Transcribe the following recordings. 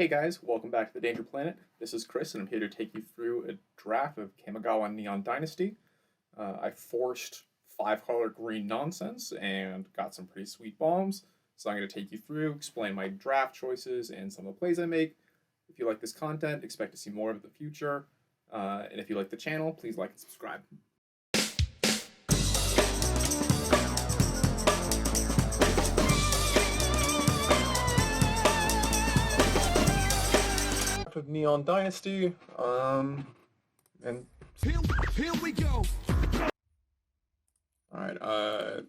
Hey guys, welcome back to the Danger Planet. This is Chris, and I'm here to take you through a draft of Kamigawa Neon Dynasty. I forced 5-color green nonsense and got some pretty sweet bombs, so I'm going to take you through, explain my draft choices and some of the plays I make. If you like this content, expect to see more of it in the future. And if you like the channel, please like and subscribe. Of Neon Dynasty, and Here we go. all right,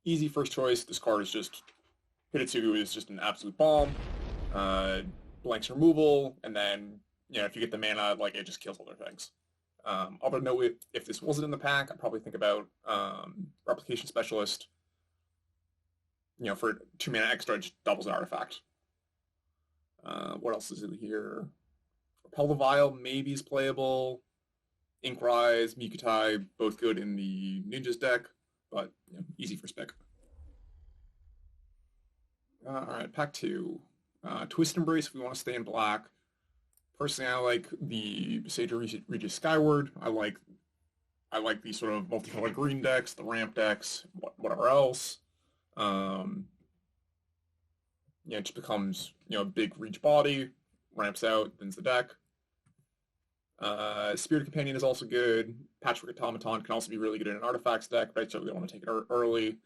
easy first choice. This card is just Hitotsugu is just an absolute bomb. Blanks removal, and then if you get the mana, like it just kills other things. Although no, if this wasn't in the pack, I'd probably think about Replication Specialist. For 2 mana extra, it just doubles an artifact. What else is in here? Repel the Vial maybe is playable. Inkrise, Mikutai, both good in the Ninjas deck, but easy for spec. Alright, pack 2. Twist Embrace if we want to stay in black. Personally, I like the Sage Regis Skyward. I like the sort of multicolored green decks, the ramp decks, whatever else. It just becomes, a big reach body, ramps out, thins the deck. Spirit Companion is also good. Patchwork Automaton can also be really good in an artifacts deck, but I certainly don't want to take it early.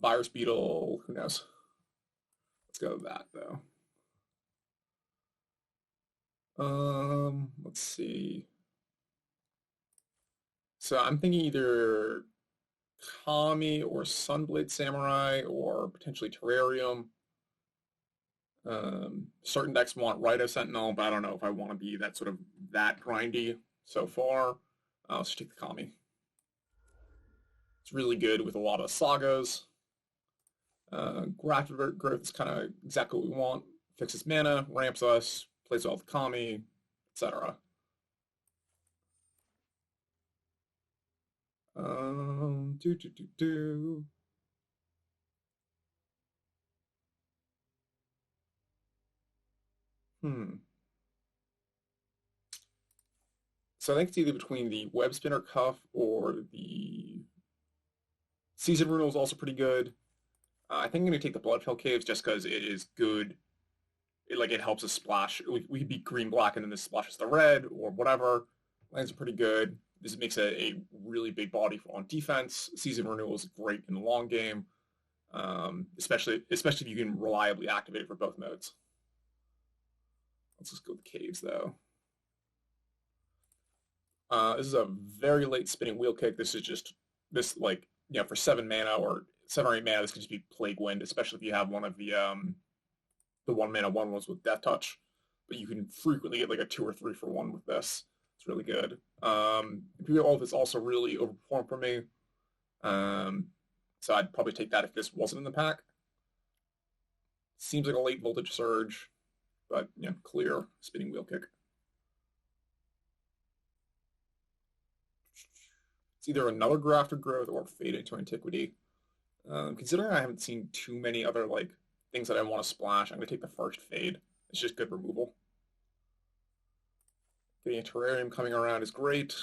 Virus Beetle, who knows? Let's go with that, though. Let's see. So I'm thinking either Kami or Sunblade Samurai or potentially Terrarium. Certain decks want Rhino Sentinel, but I don't know if I want to be that grindy so far. Let's just take the Kami. It's really good with a lot of sagas. Graphic Growth is kind of exactly what we want. Fixes mana, ramps us, plays well with Kami, etc. So I think it's either between the Web Spinner Cuff or the Season Renewal is also pretty good. I think I'm going to take the Bloodfell Caves just because it is good. It helps us splash. We beat green-black and then this splashes the red or whatever. Lands are pretty good. This makes a really big body on defense. Season Renewal is great in the long game, especially if you can reliably activate it for both modes. Let's just go with the Caves, though. This is a very late spinning wheel kick. This is just, for 7 mana or 7 or 8 mana, this could just be Plague Wind, especially if you have one of the 1 mana 1/1s with Death Touch. But you can frequently get like a 2 or 3 for 1 with this. It's really good. All of this also really overperformed for me. So I'd probably take that if this wasn't in the pack. Seems like a late Voltage Surge, but clear spinning wheel kick. It's either another Grafted Growth or Fade into Antiquity. Considering I haven't seen too many other things that I want to splash, I'm going to take the first Fade. It's just good removal. Getting a Terrarium coming around is great.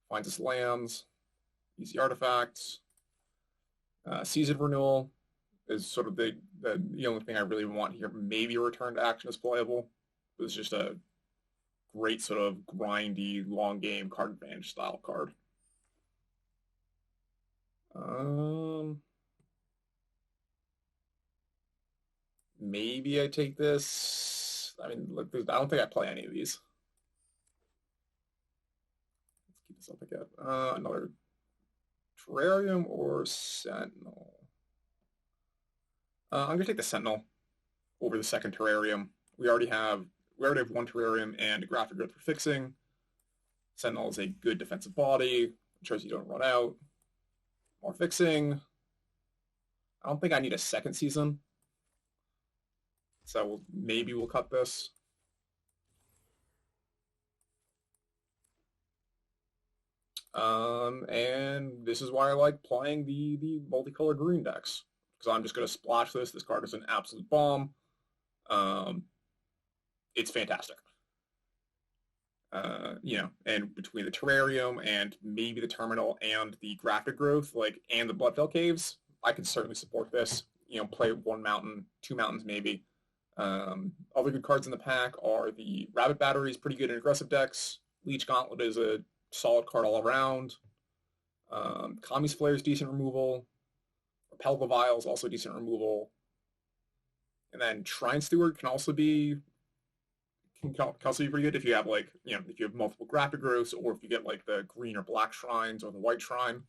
Finds us lands. Easy artifacts. Season Renewal is sort of the only thing I really want here. Maybe a Return to Action is playable. It's just a great sort of grindy, long game card advantage style card. Maybe I take this. I mean, I don't think I play any of these. Let's keep this up again. Another Terrarium or Sentinel. I'm gonna take the Sentinel over the second Terrarium. We already have 1 Terrarium and a Graphic Growth for fixing. Sentinel is a good defensive body. Ensures you don't run out. More fixing. I don't think I need a second season. So maybe we'll cut this. And this is why I like playing the multicolored green decks. because I'm just going to splash this. This card is an absolute bomb. It's fantastic. And between the Terrarium and maybe the Terminal and the Grafted Growth, and the Bloodfell Caves, I can certainly support this. Play 1 mountain, 2 mountains maybe. Other good cards in the pack are the Rabbit Battery is pretty good in aggressive decks. Leech Gauntlet is a solid card all around. Kami's Flare is decent removal. Repel the Vial is also decent removal. And then Shrine Steward can also be pretty good if you have if you have multiple Grafted Growths, or if you get the green or black shrines or the white shrine.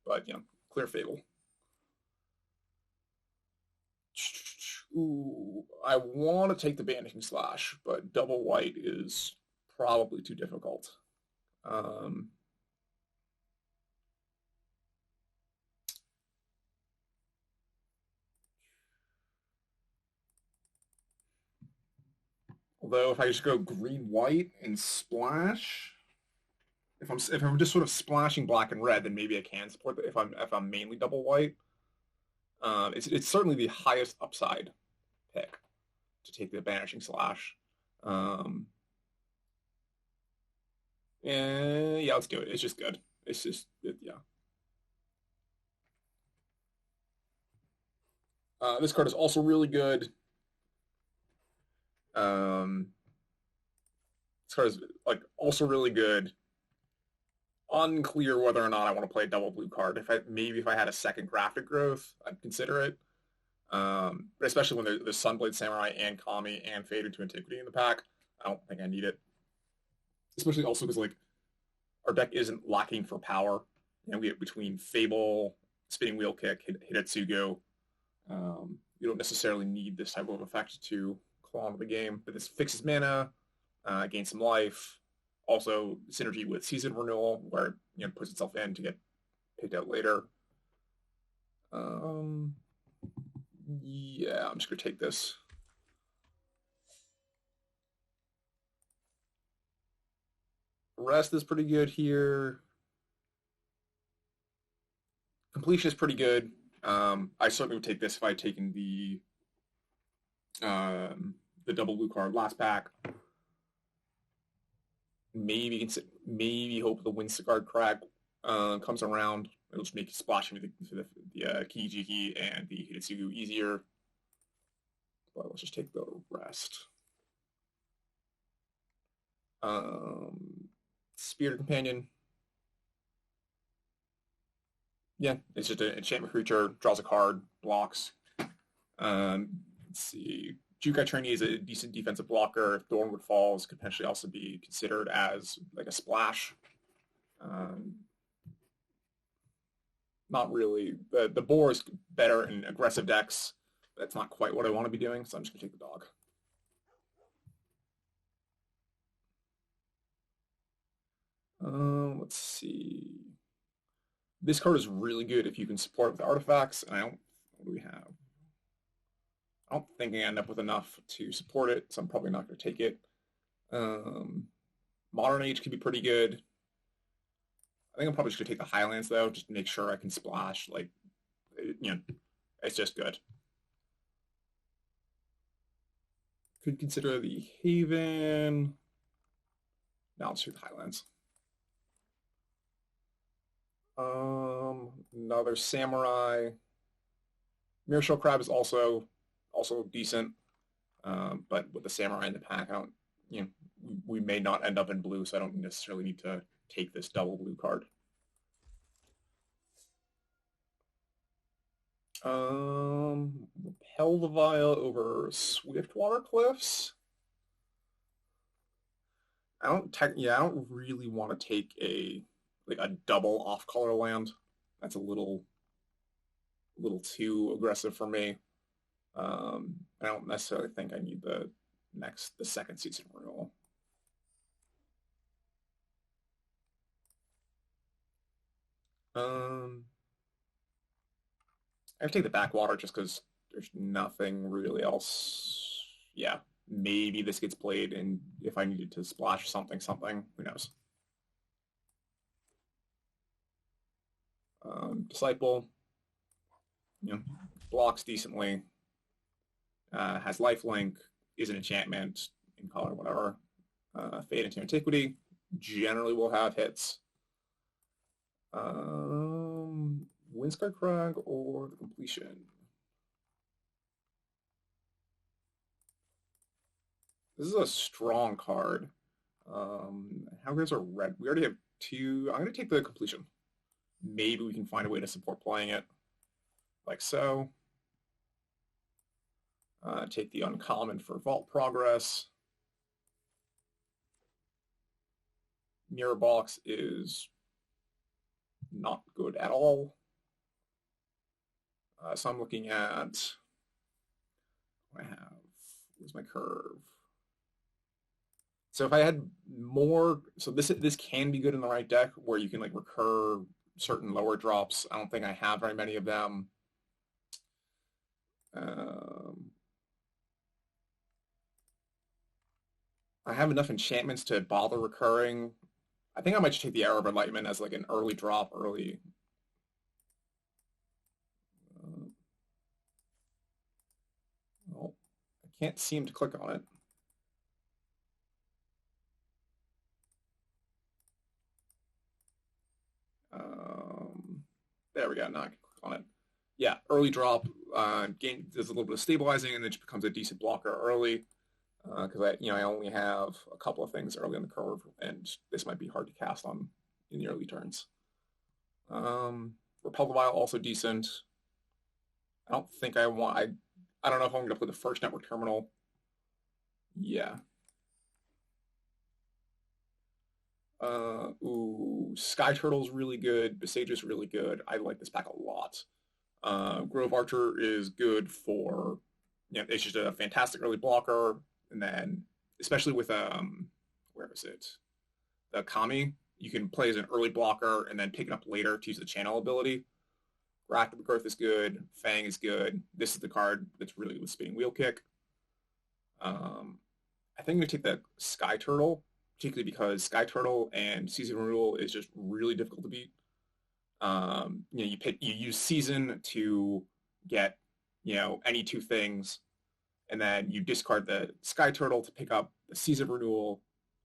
But Clear Fable. Ooh, I want to take the Banishing Slash, but double white is probably too difficult. Although if I just go green-white and splash, if I'm just sort of splashing black and red, then maybe I can support it. If I'm mainly double white, it's certainly the highest upside pick to take the Banishing Slash. And yeah, let's do it. It's just good. It's just yeah. This card is also really good. This card is also really good. Unclear whether or not I want to play a double blue card. If I had a second Grafted Growth, I'd consider it. But especially when there's Sunblade Samurai and Kami and Fade into Antiquity in the pack, I don't think I need it. Especially also because our deck isn't lacking for power. We have between Fable, Spinning Wheel Kick, Hidetsugu. You don't necessarily need this type of effect to claw into the game, but this fixes mana, gains some life. Also, synergy with Season Renewal, where it puts itself in to get picked out later. Yeah, I'm just gonna take this. Rest is pretty good here. Completion is pretty good. I certainly would take this if I had taken the double blue card last pack. Maybe hope the Windsguard Crag comes around. It'll just make splashing the Kijiki and the Hidetsugu easier. But let's just take the rest. Spirit Companion. Yeah, it's just an enchantment creature, draws a card, blocks. Let's see. Jukai Trainee is a decent defensive blocker. Thornwood Falls could potentially also be considered as a splash. Not really. The boar is better in aggressive decks. That's not quite what I want to be doing, so I'm just going to take the dog. Let's see. This card is really good if you can support it with artifacts, and what do we have? I don't think I end up with enough to support it, so I'm probably not going to take it. Modern Age could be pretty good. I think I'm probably just going to take the Highlands, though, just to make sure I can splash. It's just good. Could consider the Haven. Now let's do the Highlands. Another Samurai. Mirror Crab is also decent, but with the Samurai in the pack, we may not end up in blue, so I don't necessarily need to take this double blue card. Repel the Vial over Swiftwater Cliffs. I don't really want to take a double off-color land. That's a little too aggressive for me. I don't necessarily think I need the second Season Renewal. I have to take the Backwater just because there's nothing really else. Yeah, maybe this gets played, and if I needed to splash something, who knows? Disciple, blocks decently, has lifelink, is an enchantment in color, whatever. Fade into Antiquity generally will have hits. Windscar Crag or the Completion. This is a strong card. How goes our red? We already have two. I'm going to take the Completion. Maybe we can find a way to support playing it. Like so. Take the uncommon for Vault Progress. Mirror Box is not good at all. So I'm looking at what I have. Where's my curve? So if I had more, so this can be good in the right deck where you can like recur certain lower drops. I don't think I have very many of them. I have enough enchantments to bother recurring. I think I might just take the Arrow of Enlightenment as like an early drop, early. Well, I can't seem to click on it. There we go. Now I can click on it. Yeah, early drop. Game does a little bit of stabilizing, and then just becomes a decent blocker early. Because I only have a couple of things early on the curve, and this might be hard to cast on in the early turns. Republic Vial also decent. I don't think I want. I don't know if I'm going to play the first network terminal. Yeah. Sky Turtle's really good. Besage's really good. I like this pack a lot. Grove Archer is good for, it's just a fantastic early blocker. And then, especially with, where is it? The Kami, you can play as an early blocker and then pick it up later to use the channel ability. Rapid Growth is good. Fang is good. This is the card that's really with Spinning Wheel Kick. I think I'm going to take the Sky Turtle, particularly because Sky Turtle and Season Renewal is just really difficult to beat. You use Season to get, any two things, and then you discard the Sky Turtle to pick up the Season Renewal,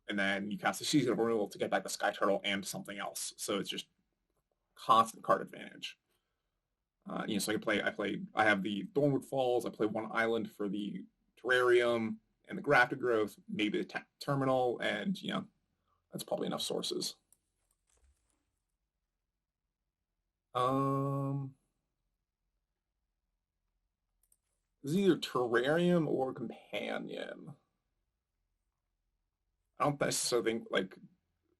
and then you cast the Season Renewal to get back the Sky Turtle and something else. So it's just constant card advantage. So I have the Thornwood Falls. I play one island for the Terrarium and the Grafted Growth, maybe the Terminal, and that's probably enough sources. This is either Terrarium or Companion. I don't necessarily think like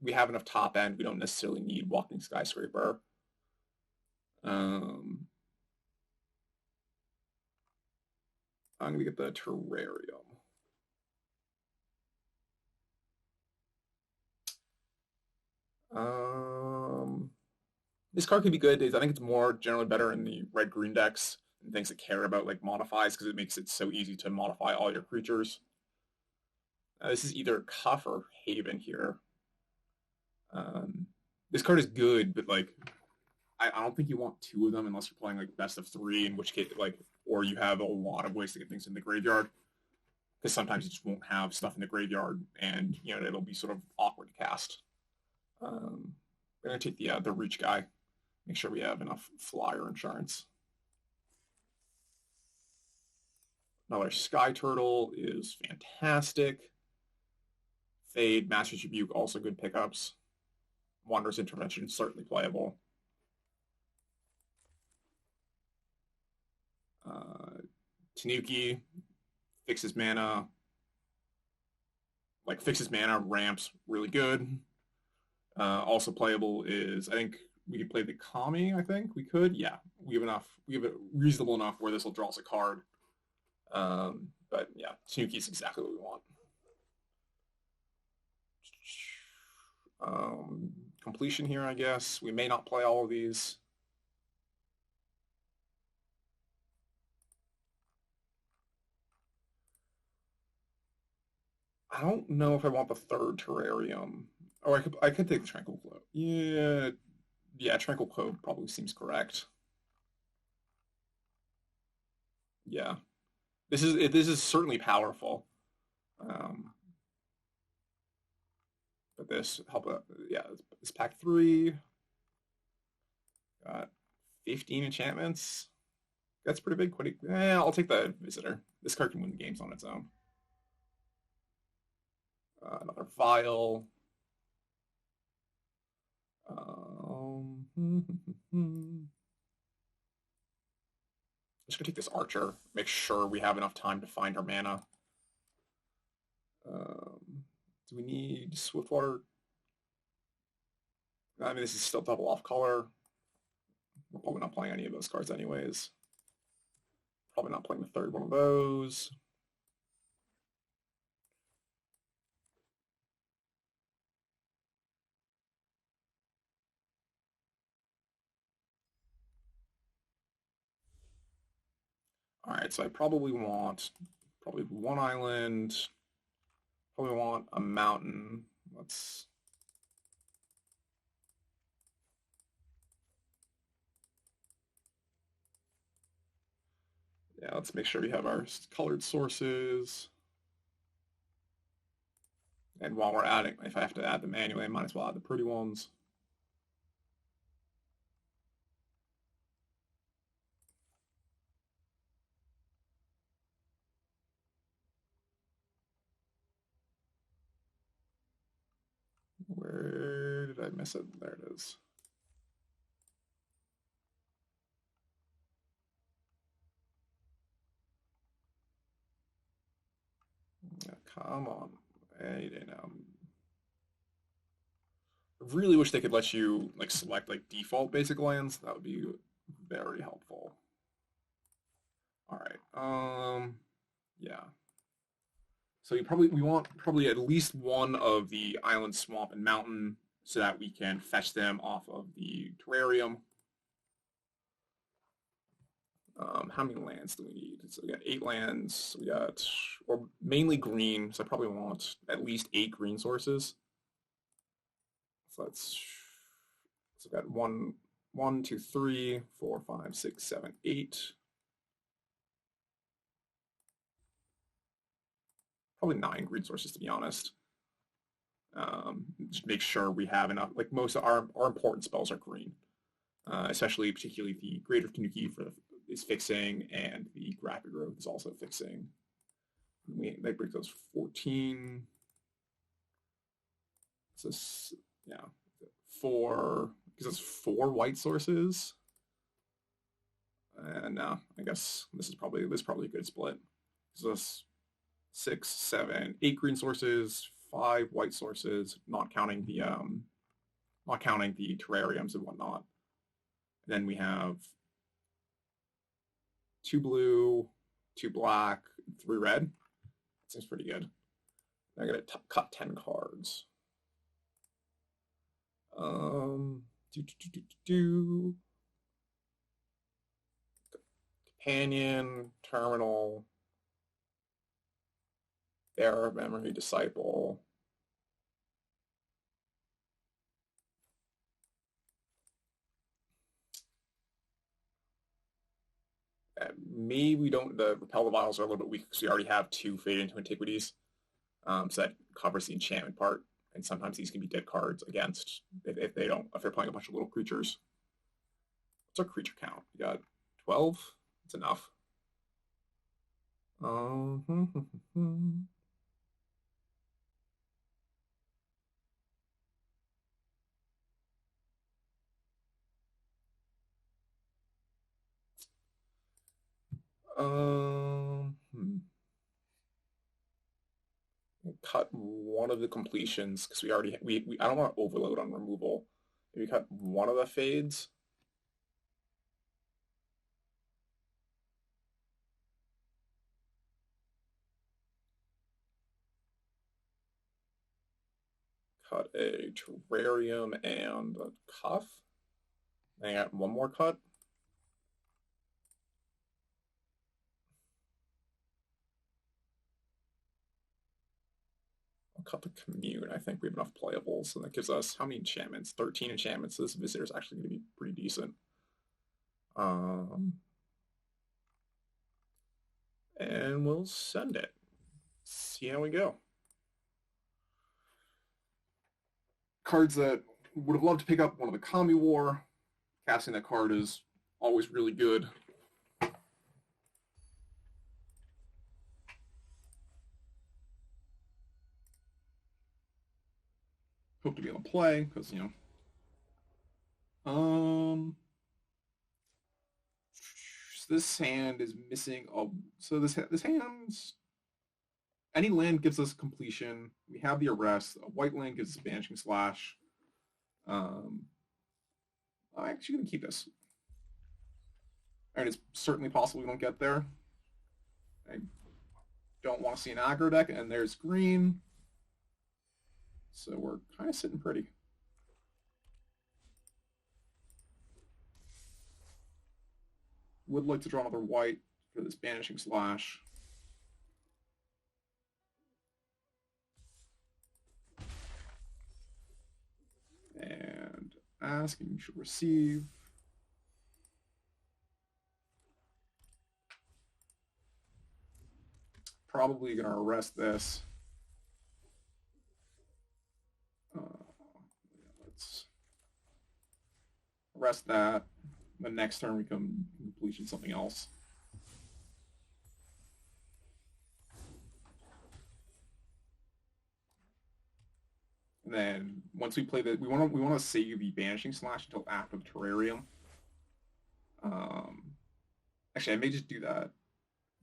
we have enough top end. We don't necessarily need Walking Skyscraper. I'm gonna get the Terrarium. This card could be good. I think it's more generally better in the red-green decks and things that care about like modifies because it makes it so easy to modify all your creatures. This is either Cuff or Haven here. This card is good, but like I don't think you want two of them unless you're playing like best of three, in which case or you have a lot of ways to get things in the graveyard. Because sometimes you just won't have stuff in the graveyard, and it'll be sort of awkward to cast. I'm gonna take the reach guy. Make sure we have enough flyer insurance. Another Sky Turtle is fantastic. Fade, Master's Rebuke, also good pickups. Wanderer's Intervention, certainly playable. Tanuki fixes mana. Ramps really good. Also playable is, I think we could play the Kami, I think we could. Yeah, we have it reasonable enough where this will draw us a card. But yeah, Tanuki is exactly what we want. Completion here, I guess. We may not play all of these. I don't know if I want the third Terrarium. Oh, I could take the Tranquil Cloak. Yeah, Tranquil Cloak probably seems correct. Yeah, this is certainly powerful. Um, but this help. Yeah, this pack 3 got 15 enchantments. That's pretty big. I'll take the visitor. This card can win games on its own. Another vial. Um, just gonna take this archer. Make sure we have enough time to find our mana. Do we need Swiftwater? I mean, this is still double off color. We're probably not playing any of those cards anyways. Probably not playing the third one of those. All right, so I probably want one island. Probably want a mountain. Let's. Yeah, let's make sure we have our colored sources. And while we're adding, if I have to add them manually, I might as well add the pretty ones. Where did I miss it? There it is. Yeah, come on. Hey, I really wish they could let you like select like default basic lands. That would be very helpful. All right. Yeah. So we want probably at least one of the island, swamp, and mountain so that we can fetch them off of the terrarium. How many lands do we need? So we got 8 lands. We got, or mainly green. So I probably want at least 8 green sources. So we got 1, 2, 3, 4, 5, 6, 7, 8. Probably 9 green sources to be honest. Just make sure we have enough. Like most of our important spells are green, especially particularly the Greater Tanuki is fixing, and the Rapid Growth is also fixing. That brings us 14. So yeah, 4 gives us 4 white sources. And I guess this is probably a good split. Gives us 6, 7, 8 green sources, 5 white sources, not counting the terrariums and whatnot. And then we have 2 blue, 2 black, 3 red. Seems pretty good. I gotta cut 10 cards. Companion, Terminal, Bearer of Memory, Disciple. Maybe we don't. The Repel the Vials are a little bit weak because we already have 2 Fade into Antiquities. So that covers the enchantment part. And sometimes these can be dead cards against if they're playing a bunch of little creatures. What's our creature count? We got 12. It's enough. Cut one of the completions because we already I don't want to overload on removal. Maybe cut one of the fades. Cut a terrarium and a cuff. And I got one more cut. I'll cut the commune. I think we have enough playables, and that gives us how many enchantments? 13 enchantments. So this visitor is actually going to be pretty decent. And we'll send it. See how we go. Cards that would have loved to pick up one of the Kami War. Casting that card is always really good. Hope to be able to play, because, this hand is missing so this hand's any land gives us completion. We have the arrest. A white land gives us banishing slash. I'm actually gonna keep this. And it's certainly possible we don't get there. I don't want to see an aggro deck, and there's green. So we're kind of sitting pretty. Would like to draw another white for this banishing slash. And ask, and you should receive. Probably going to arrest this. Let's arrest that. The next turn we come completion something else. And then once we play we want to save the banishing slash until after the terrarium. Actually, I may just do that.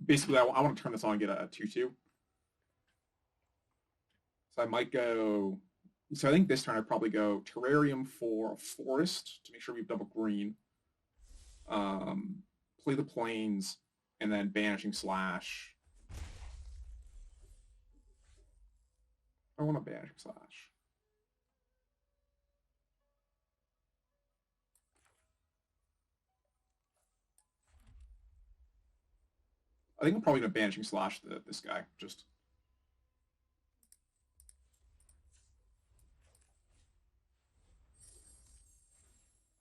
Basically, I want to turn this on and get a 2/2. So I might go. So I think this turn I'd probably go terrarium for a forest to make sure we have double green. Play the plains, and then banishing slash. I want a banishing slash. I think I'm probably going to banishing slash this guy. Just.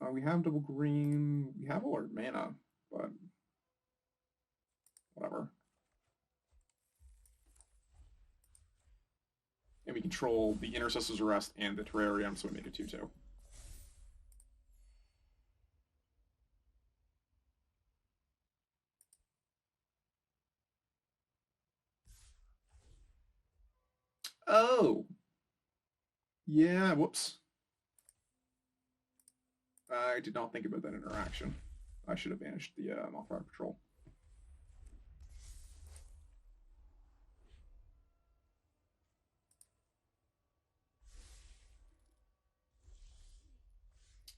We have double green. We have all our mana, but whatever. And we control the Intercessor's Arrest and the Terrarium, so we make it 2/2. Oh! Yeah, whoops. I did not think about that interaction. I should have banished the Modifier Patrol.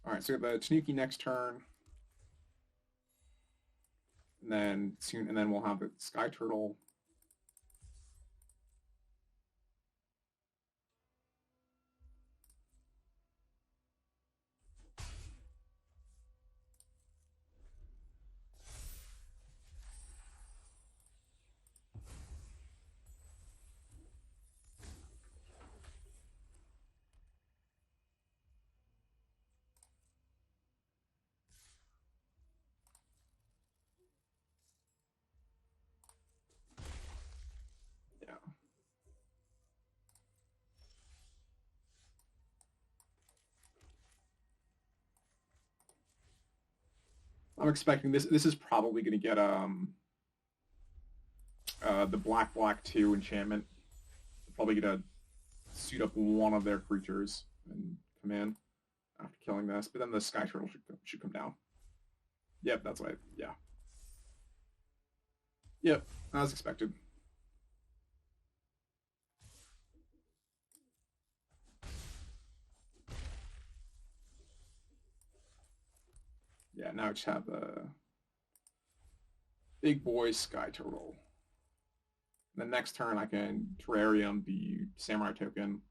Alright, so we have the Tanuki next turn. And then we'll have the Sky Turtle. I'm expecting this. This is probably going to get the black 2 enchantment. Probably going to suit up one of their creatures and come in after killing this. But then the Sky Turtle should come down. Yep, that's right. Yeah. Yep, as expected. Yeah, now I just have the big boy Sky Turtle. The next turn I can Terrarium the Samurai token.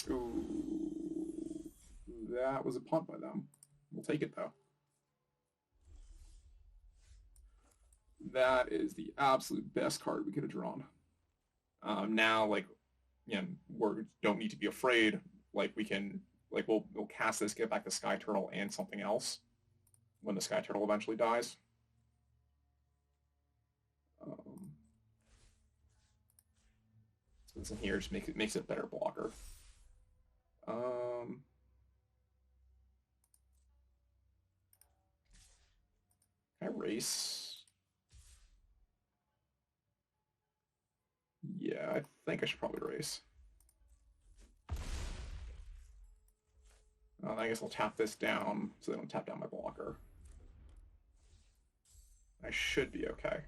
Ooh, that was a punt by them. We'll take it though. That is the absolute best card we could have drawn. Now, like, we don't need to be afraid. Like, we can, like, we'll cast this, get back the Sky Turtle and something else when the Sky Turtle eventually dies. So this in here just makes it a better blocker. Can I race? Yeah, I think I should probably race. I guess I'll tap this down so they don't tap down my blocker. I should be okay.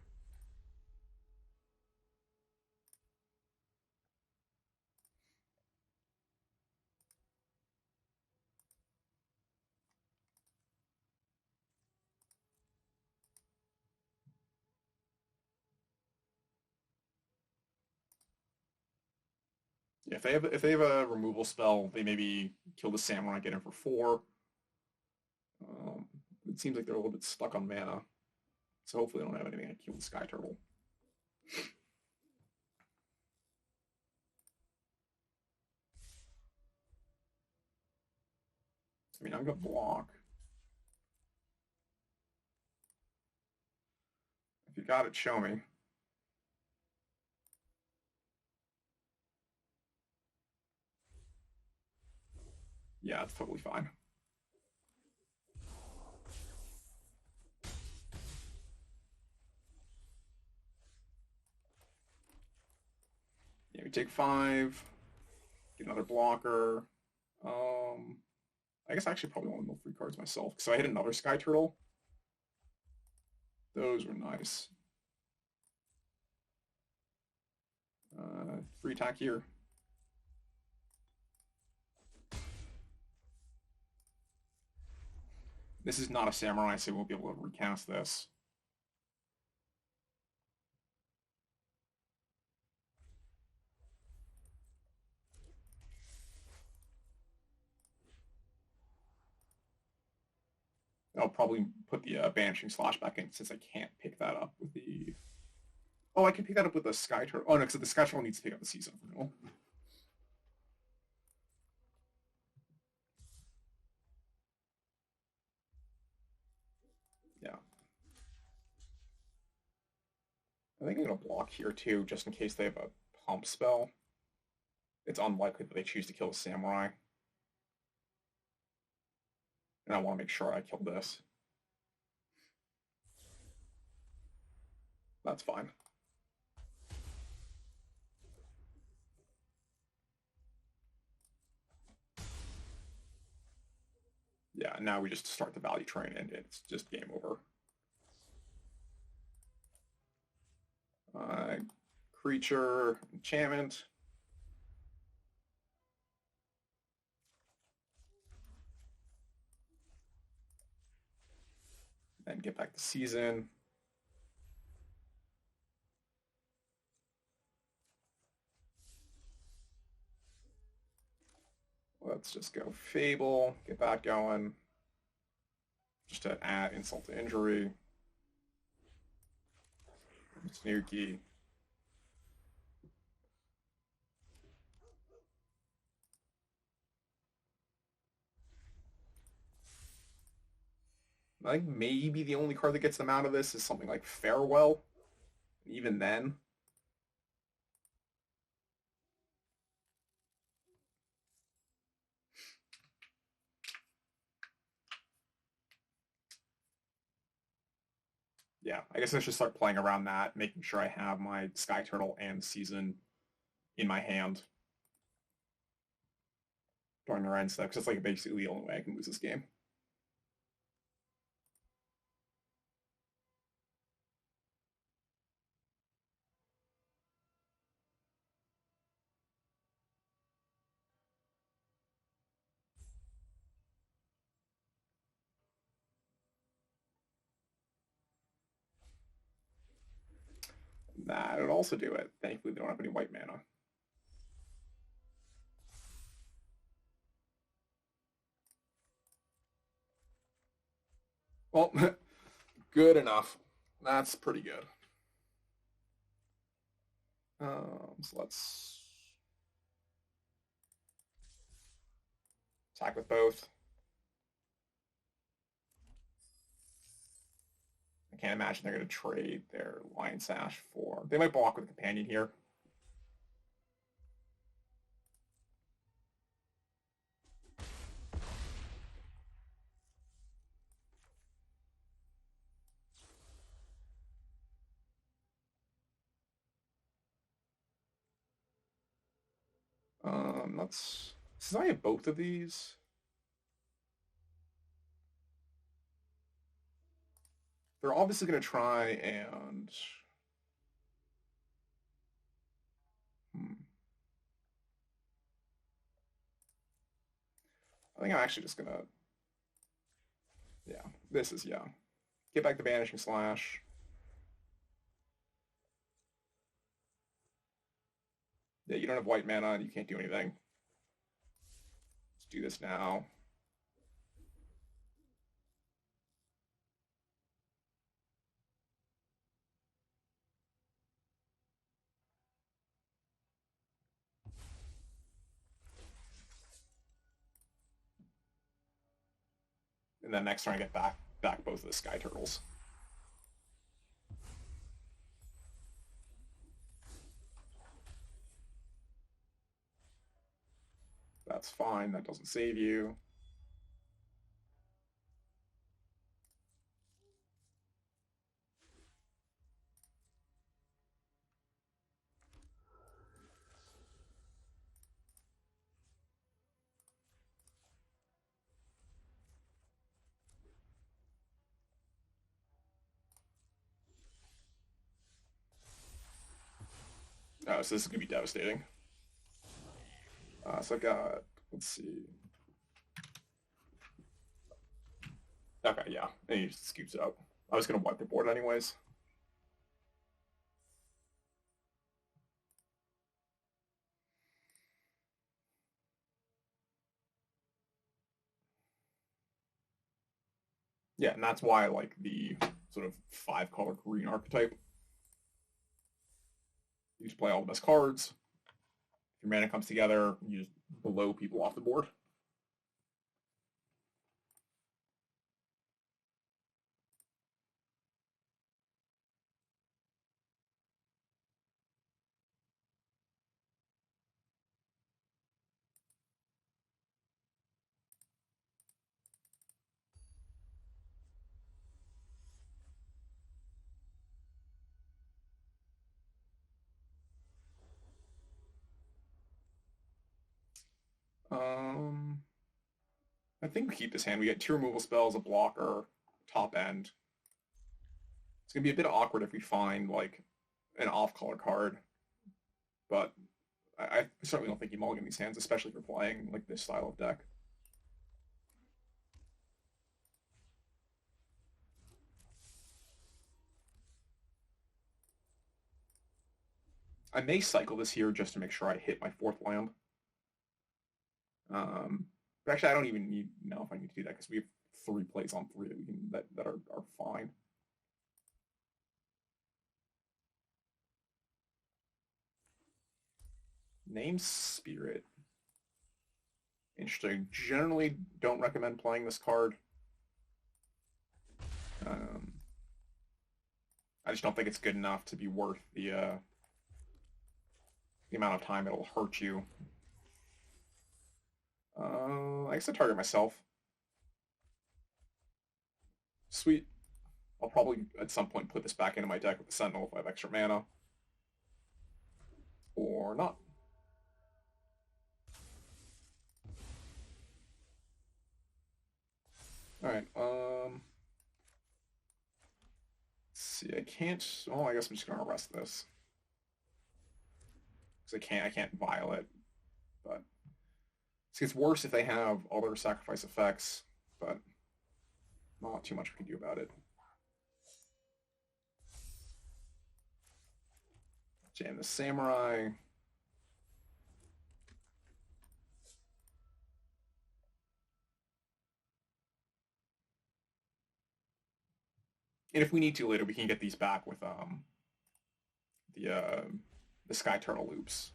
Yeah, if they have a removal spell, they maybe kill the samurai, get him for 4. It seems like they're a little bit stuck on mana, so hopefully they don't have anything to kill the Sky Turtle. I mean, I'm gonna block. If you got it, show me. Yeah, it's totally fine. Yeah, we take 5. Get another blocker. I guess I actually probably want to mill 3 cards myself, so I hit another Sky Turtle. Those were nice. 3 attack here. This is not a samurai, so we won't be able to recast this. I'll probably put the Banishing Slash back in since I can't pick that up with the... Oh, I can pick that up with the Sky Turtle. Oh, no, because the Sky Turtle needs to pick up the Season of Renewal. Yeah. I think I'm going to block here, too, just in case they have a Pump spell. It's unlikely that they choose to kill a Samurai. And I want to make sure I kill this. That's fine. Yeah, now we just start the value train and it's just game over. Creature, enchantment. And get back the season. Let's just go Fable, get that going. Just to add insult to injury. Snooky. I think maybe the only card that gets them out of this is something like Farewell. Even then. Yeah, I guess I should start playing around that, making sure I have my Sky Turtle and Season in my hand during the end stuff, because it's like basically the only way I can lose this game. That would also do it. Thankfully, they don't have any white mana. Well, good enough. That's pretty good. So let's attack with both. I can't imagine they're going to trade their Lion Sash for... They might block with a Companion here. Let's... Since I have both of these... They're obviously going to try and... I think I'm actually just going to... Yeah, this is, yeah. Get back the Banishing Slash. Yeah, you don't have white mana and you can't do anything. Let's do this now. And then next turn I get back both of the Sky Turtles. That's fine, that doesn't save you. Oh, so this is going to be devastating. So I got, let's see. Okay, yeah, and he just scoops it out. I was going to wipe the board anyways. Yeah, and that's why I like the sort of 5-color green archetype. You just play all the best cards. If your mana comes together, you just blow people off the board. I think we keep this hand. We get 2 removal spells, a blocker, top end. It's gonna be a bit awkward if we find like an off-color card, but I certainly don't think you mulligan these hands, especially if you're playing like this style of deck. I may cycle this here just to make sure I hit my 4th land. But actually, I don't even know if I need to do that because we have 3 plays on 3 that we can that are fine. Name Spirit. Interesting. Generally, don't recommend playing this card. I just don't think it's good enough to be worth the amount of time it'll hurt you. I guess I target myself. Sweet. I'll probably at some point put this back into my deck with the Sentinel if I have extra mana. Or not. Alright, let's see, I can't... Oh, I guess I'm just gonna arrest this. Because I can't Violet, but... This gets worse if they have other sacrifice effects, but not too much we can do about it. Jam the Samurai. And if we need to later, we can get these back with the uh, the Sky Turtle loops.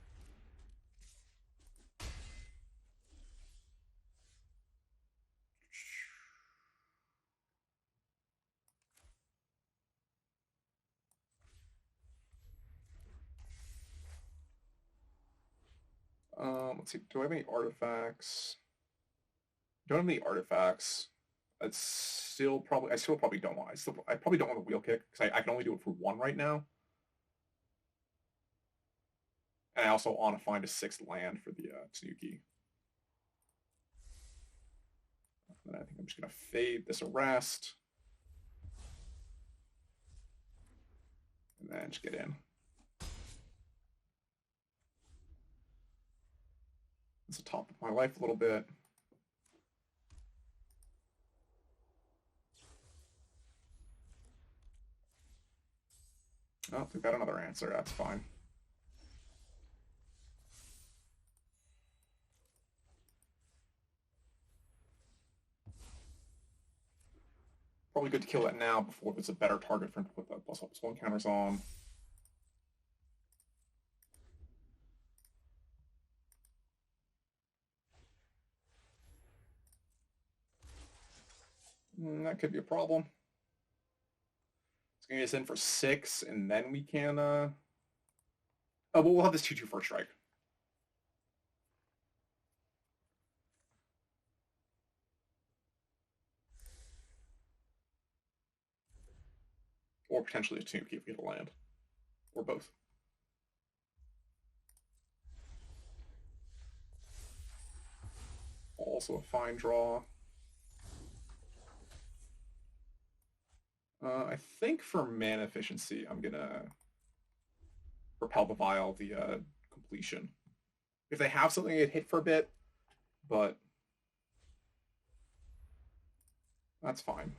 Let's see. Do I have any artifacts? Don't have any artifacts. It's still probably. I still probably don't want. I probably don't want the wheel kick because I can only do it for one right now. And I also want to find a sixth land for the Tanuki. And I think I'm just gonna fade this arrest. And then just get in. It's the top of my life a little bit. Oh, we got another answer. That's fine. Probably good to kill that now before there's a better target for him to put the +1/+1 counters on. That could be a problem. It's going to get us in for 6, and then we can... Oh, but we'll have this 2/2 first strike. Or potentially a Tanuki if we get a land. Or both. Also a fine draw. I think for mana efficiency, I'm going to Repel the Vial the completion. If they have something, it hit for a bit, but that's fine.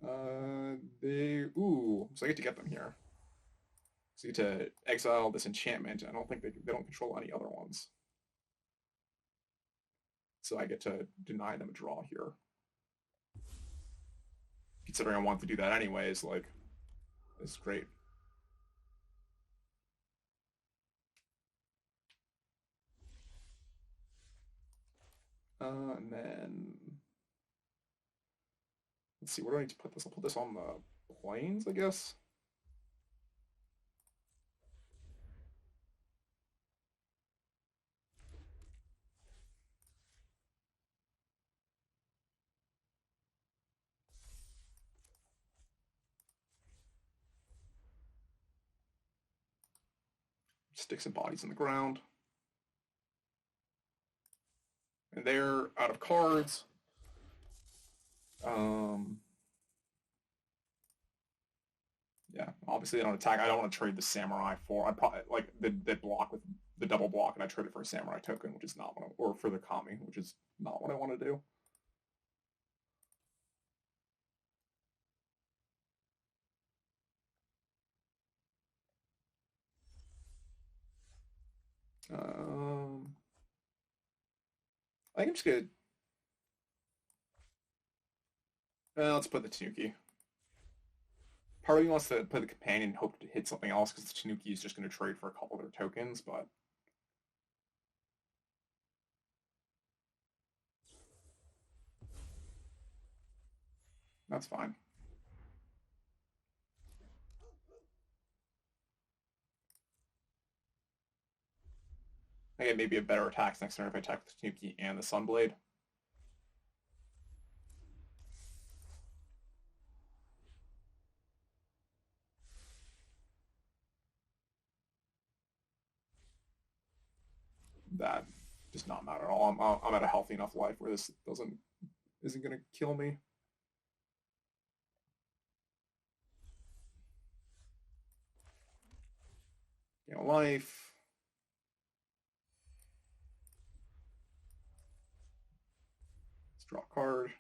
So I get to get them here. So I get to exile this enchantment. I don't think they don't control any other ones. So I get to deny them a draw here. Considering I want to do that anyways, like, it's great. And then let's see, where do I need to put this? I'll put this on the plains, I guess. Stick some bodies in the ground. And they're out of cards. Yeah, obviously they don't attack. I don't want to trade the samurai for. I'd probably like they block with the double block, and I trade it for a samurai token, which is not what or for the kami, which is not what I want to do. I think I'm just gonna. Let's put the Tanuki. Part of me wants to play the companion and hope to hit something else because the Tanuki is just going to trade for a couple of their tokens, but that's fine. I get maybe a better attacks next turn if I attack the Tanuki and the Sunblade. That does not matter at all. I'm at a healthy enough life where this isn't going to kill me. Life. Let's draw a card.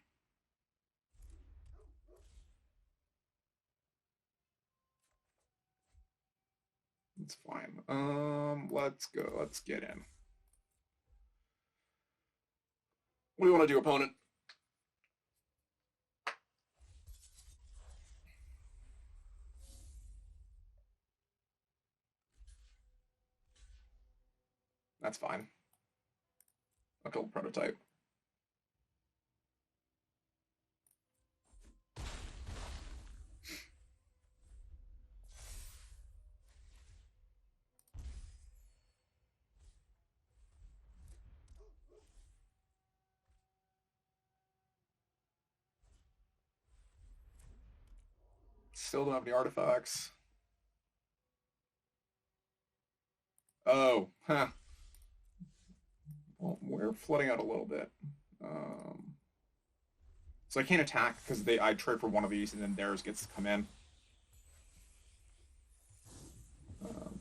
It's fine. Let's go. Let's get in. What do you want to do, opponent? That's fine. I'll kill the prototype. Still don't have any artifacts. Oh, huh. Well, we're flooding out a little bit. So I can't attack because I trade for one of these and then theirs gets to come in. Um,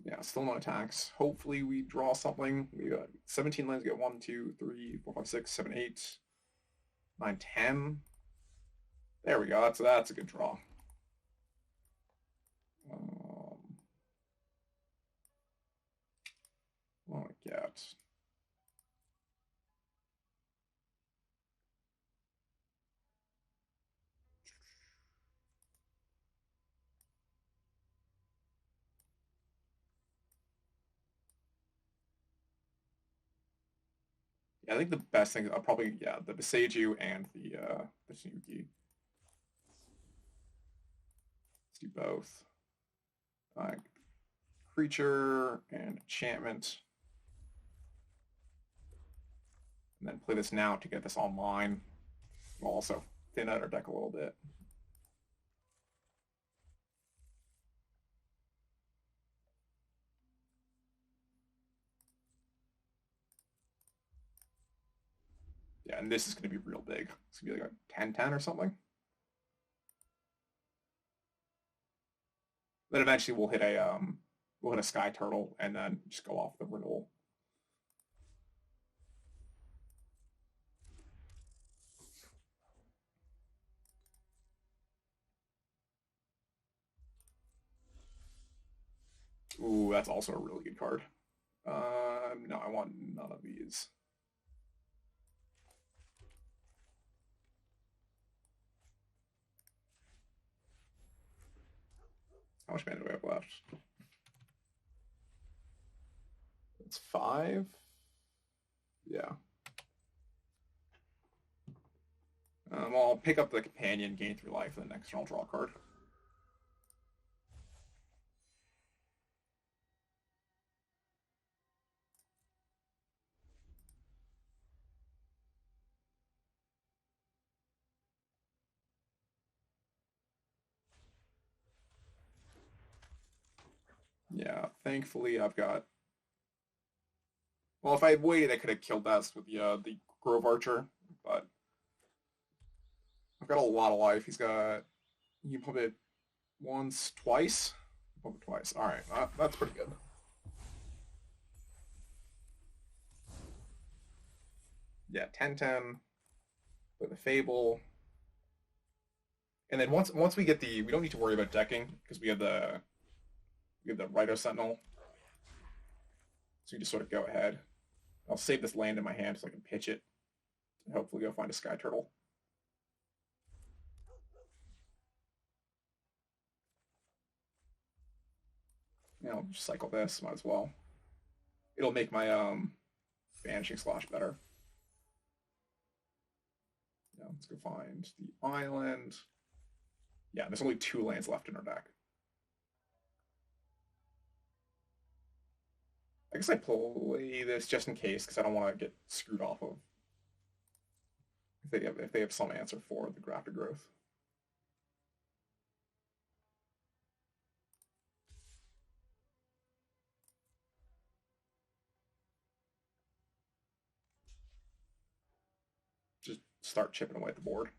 yeah, still no attacks. Hopefully we draw something. We got 17 lands. We got 1, 2, 3, 4, 5, 6, 7, 8, 9, 10. There we go. That's a good draw. What do I get? Yeah, I think the best thing I'll probably the Beseiju and the Tanuki. Let's do both. Creature and enchantment. And then play this now to get this online. We'll also thin out our deck a little bit. Yeah, and this is going to be real big. It's going to be like a 10-10 or something. Then eventually we'll hit a Sky Turtle and then just go off the renewal. Ooh, that's also a really good card. No, I want none of these. How much mana do I have left? It's 5. Yeah. Well, I'll pick up the companion, gain 3 life, and the next turn I'll draw a card. Yeah, thankfully I've got. Well, if I had waited, I could have killed that with the Grove Archer, but I've got a lot of life. He's got. You can pump it once, twice. Pump it twice. All right, that's pretty good. Yeah, 10-10 with a Fable. And then once we get we don't need to worry about decking because we have the Rhino Sentinel. So you just sort of go ahead. I'll save this land in my hand so I can pitch it and hopefully go find a Sky Turtle. Yeah, I'll just cycle this, might as well. It'll make my Vanishing Slash better. Yeah, let's go find the island. Yeah, there's only 2 lands left in our deck. I guess I play this just in case because I don't want to get screwed off of if they have some answer for the Grafted Growth. Just start chipping away at the board.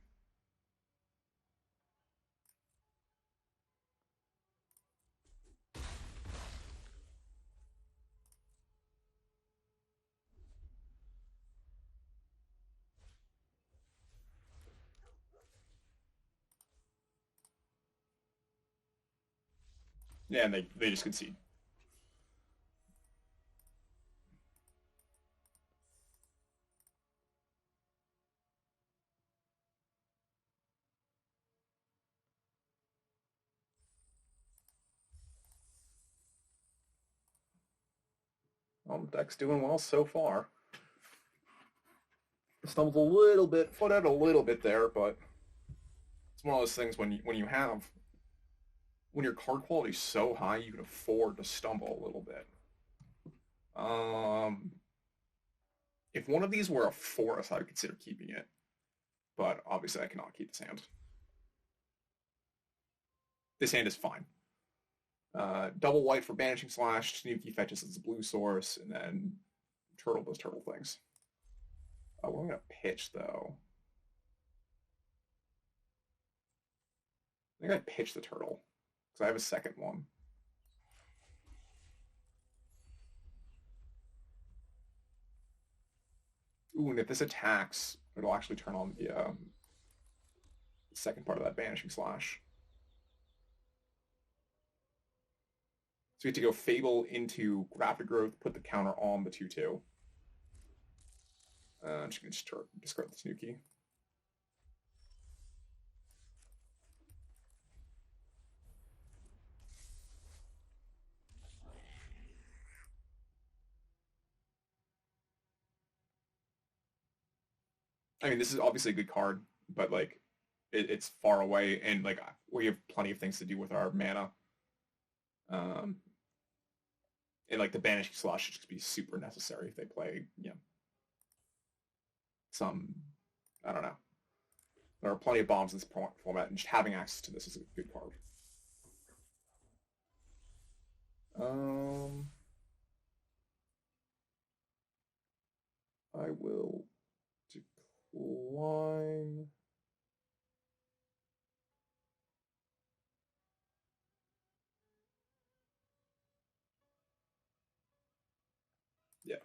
Yeah, and they just concede. Deck's doing well so far. Stumbled a little bit, foot out a little bit there, but it's one of those things when your card quality is so high, you can afford to stumble a little bit. If one of these were a forest, I would consider keeping it, but obviously I cannot keep this hand. This hand is fine. Double white for Banishing Slash, Snooki fetches as a blue source, and then Turtle does turtle things. What am I going to pitch, though? I think I pitch the turtle, because I have a second one. Ooh, and if this attacks, it'll actually turn on the second part of that Banishing Slash. So we have to go Fable into Rapid Growth, put the counter on the 2/2. I'm just going to discard the Snooki. I mean, this is obviously a good card, but like, it's far away, and like we have plenty of things to do with our mana. And like the Banishing Slash should just be super necessary if they play, some, I don't know. There are plenty of bombs in this format, and just having access to this is a good card. I will decline. Yeah.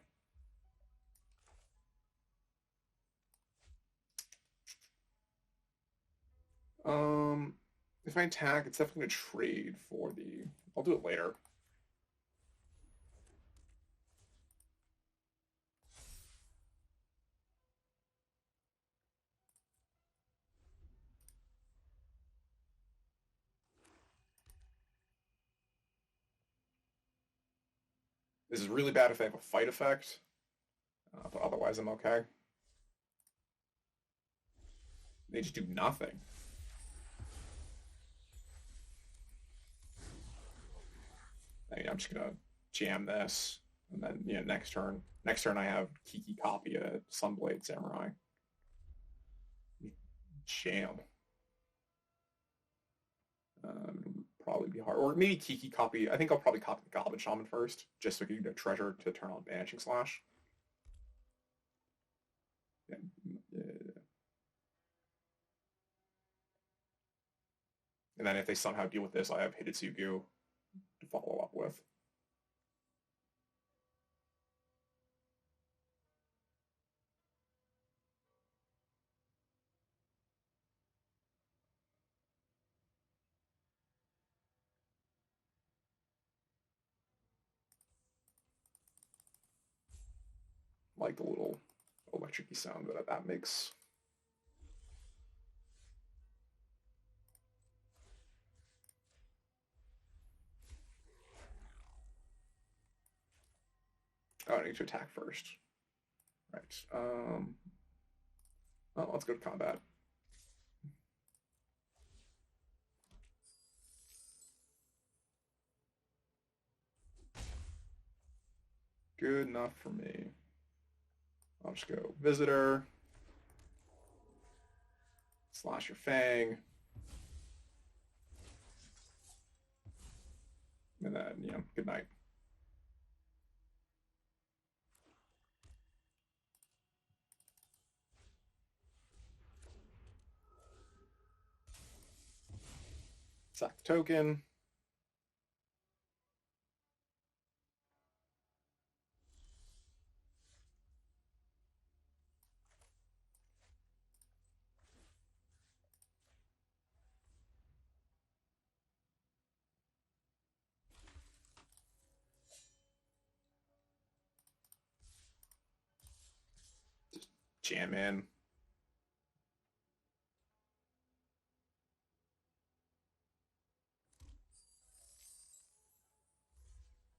If I attack, it's definitely going to trade for the... I'll do it later. This is really bad if they have a fight effect, but otherwise I'm okay. They just do nothing. I mean, I'm just gonna jam this, and then next turn I have Kiki copy a Sunblade Samurai. Jam. Probably be hard, or maybe Kiki copy. I think I'll probably copy the Goblin Shaman first, just so I can get a treasure to turn on Banishing Slash. Yeah. And then if they somehow deal with this, I have Hidetsugu to follow up with. Like the little electric-y sound that makes. Oh, I need to attack first. Right. Oh, let's go to combat. Good enough for me. I'll just go Visitor. Slash your Fang. And then, good night. Sack the token. Just jam in.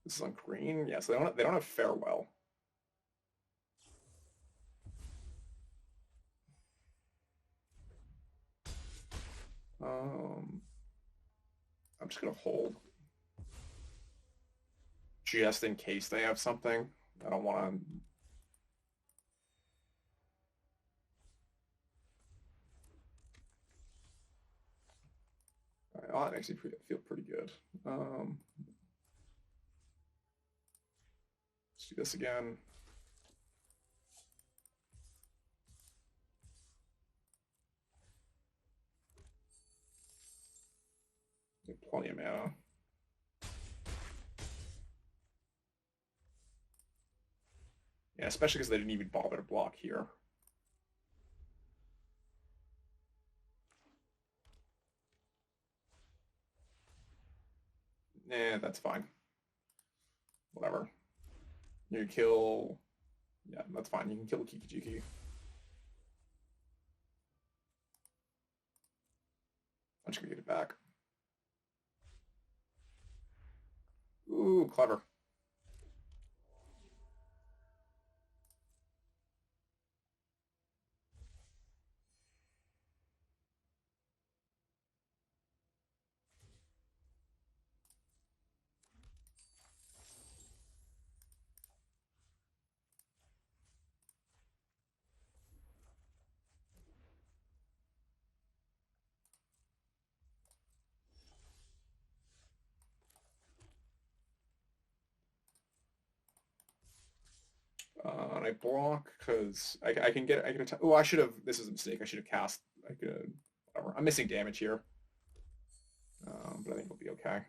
This is on green. Yeah, so they don't have farewell. I'm just gonna hold just in case they have something. I don't want to. Oh, it actually feel pretty good. Let's do this again. Plenty of mana. Yeah, especially because they didn't even bother to block here. Nah, that's fine. Whatever. You kill... Yeah, that's fine. You can kill Kikijiki. I'm just gonna get it back. Ooh, clever. And I block because I can get I can attack. Oh, I should have. This is a mistake. I should have cast. I could. Whatever. I'm missing damage here, but I think it'll be okay.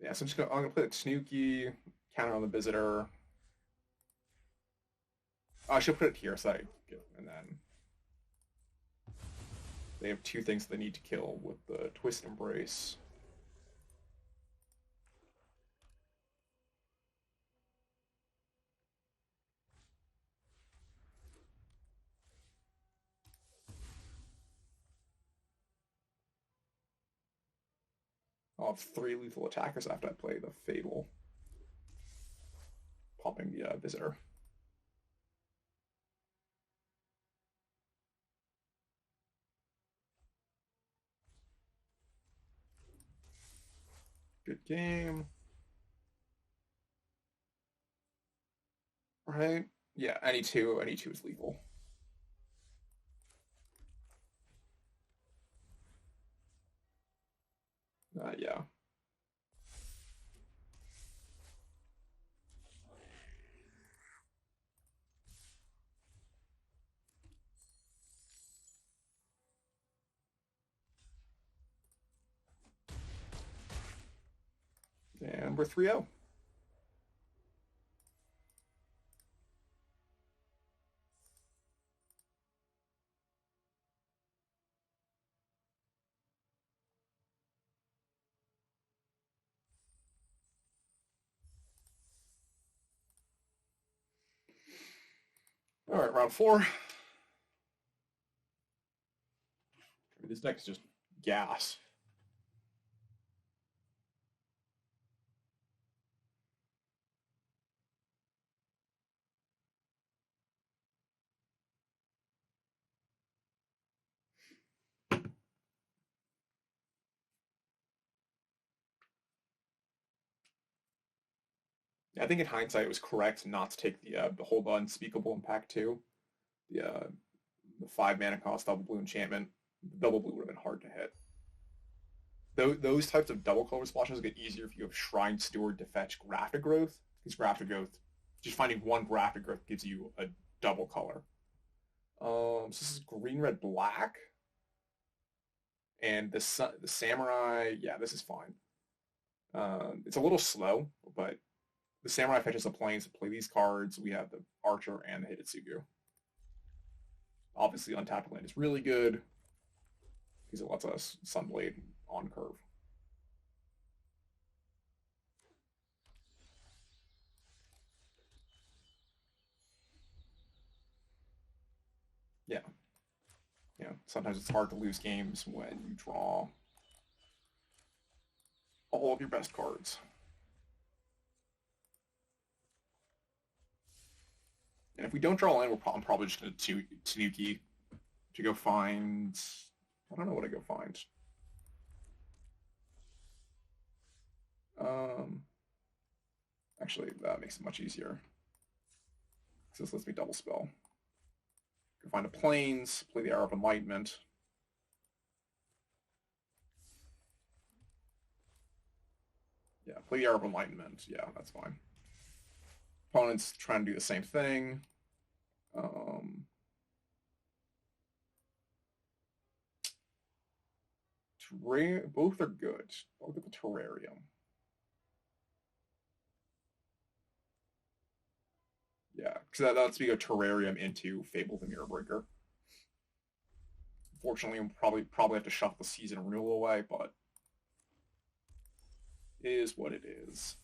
Yeah, so I'm gonna play the Snooki, counter on the visitor. Oh, I should put it here so and then they have two things they need to kill with the Twist Embrace. I'll have 3 lethal attackers after I play the Fable, popping the visitor. Good game. Right? Yeah, any two is lethal. Yeah. And we're 3-0. All right, round 4. This deck is just gas. I think in hindsight it was correct not to take the Hold Unspeakable Impact 2. The 5 mana cost double blue enchantment. Double blue would have been hard to hit. Those types of double color splashes get easier if you have Shrine Steward to fetch Graphic Growth, because Graphic Growth, just finding one Graphic Growth gives you a double color. So this is green, red, black. And the Samurai, yeah, this is fine. It's a little slow, but the Samurai fetches the planes to play these cards. We have the Archer and the Hidetsugu. Obviously, untapped land is really good because it lets us Sunblade on curve. sometimes it's hard to lose games when you draw all of your best cards. And if we don't draw in, I'm probably just going to Tanuki to go find... I don't know what to go find. Actually, that makes it much easier. So this lets me double spell. Go find a Plains, play the Hour of Enlightenment. Yeah, play the Hour of Enlightenment. Yeah, that's fine. Opponent's trying to do the same thing. Both are good. I'll look at the Terrarium. Yeah, because that lets me go Terrarium into Fable the Mirror Breaker. Unfortunately, we'll probably have to shuffle the Season Renewal away, but it is what it is.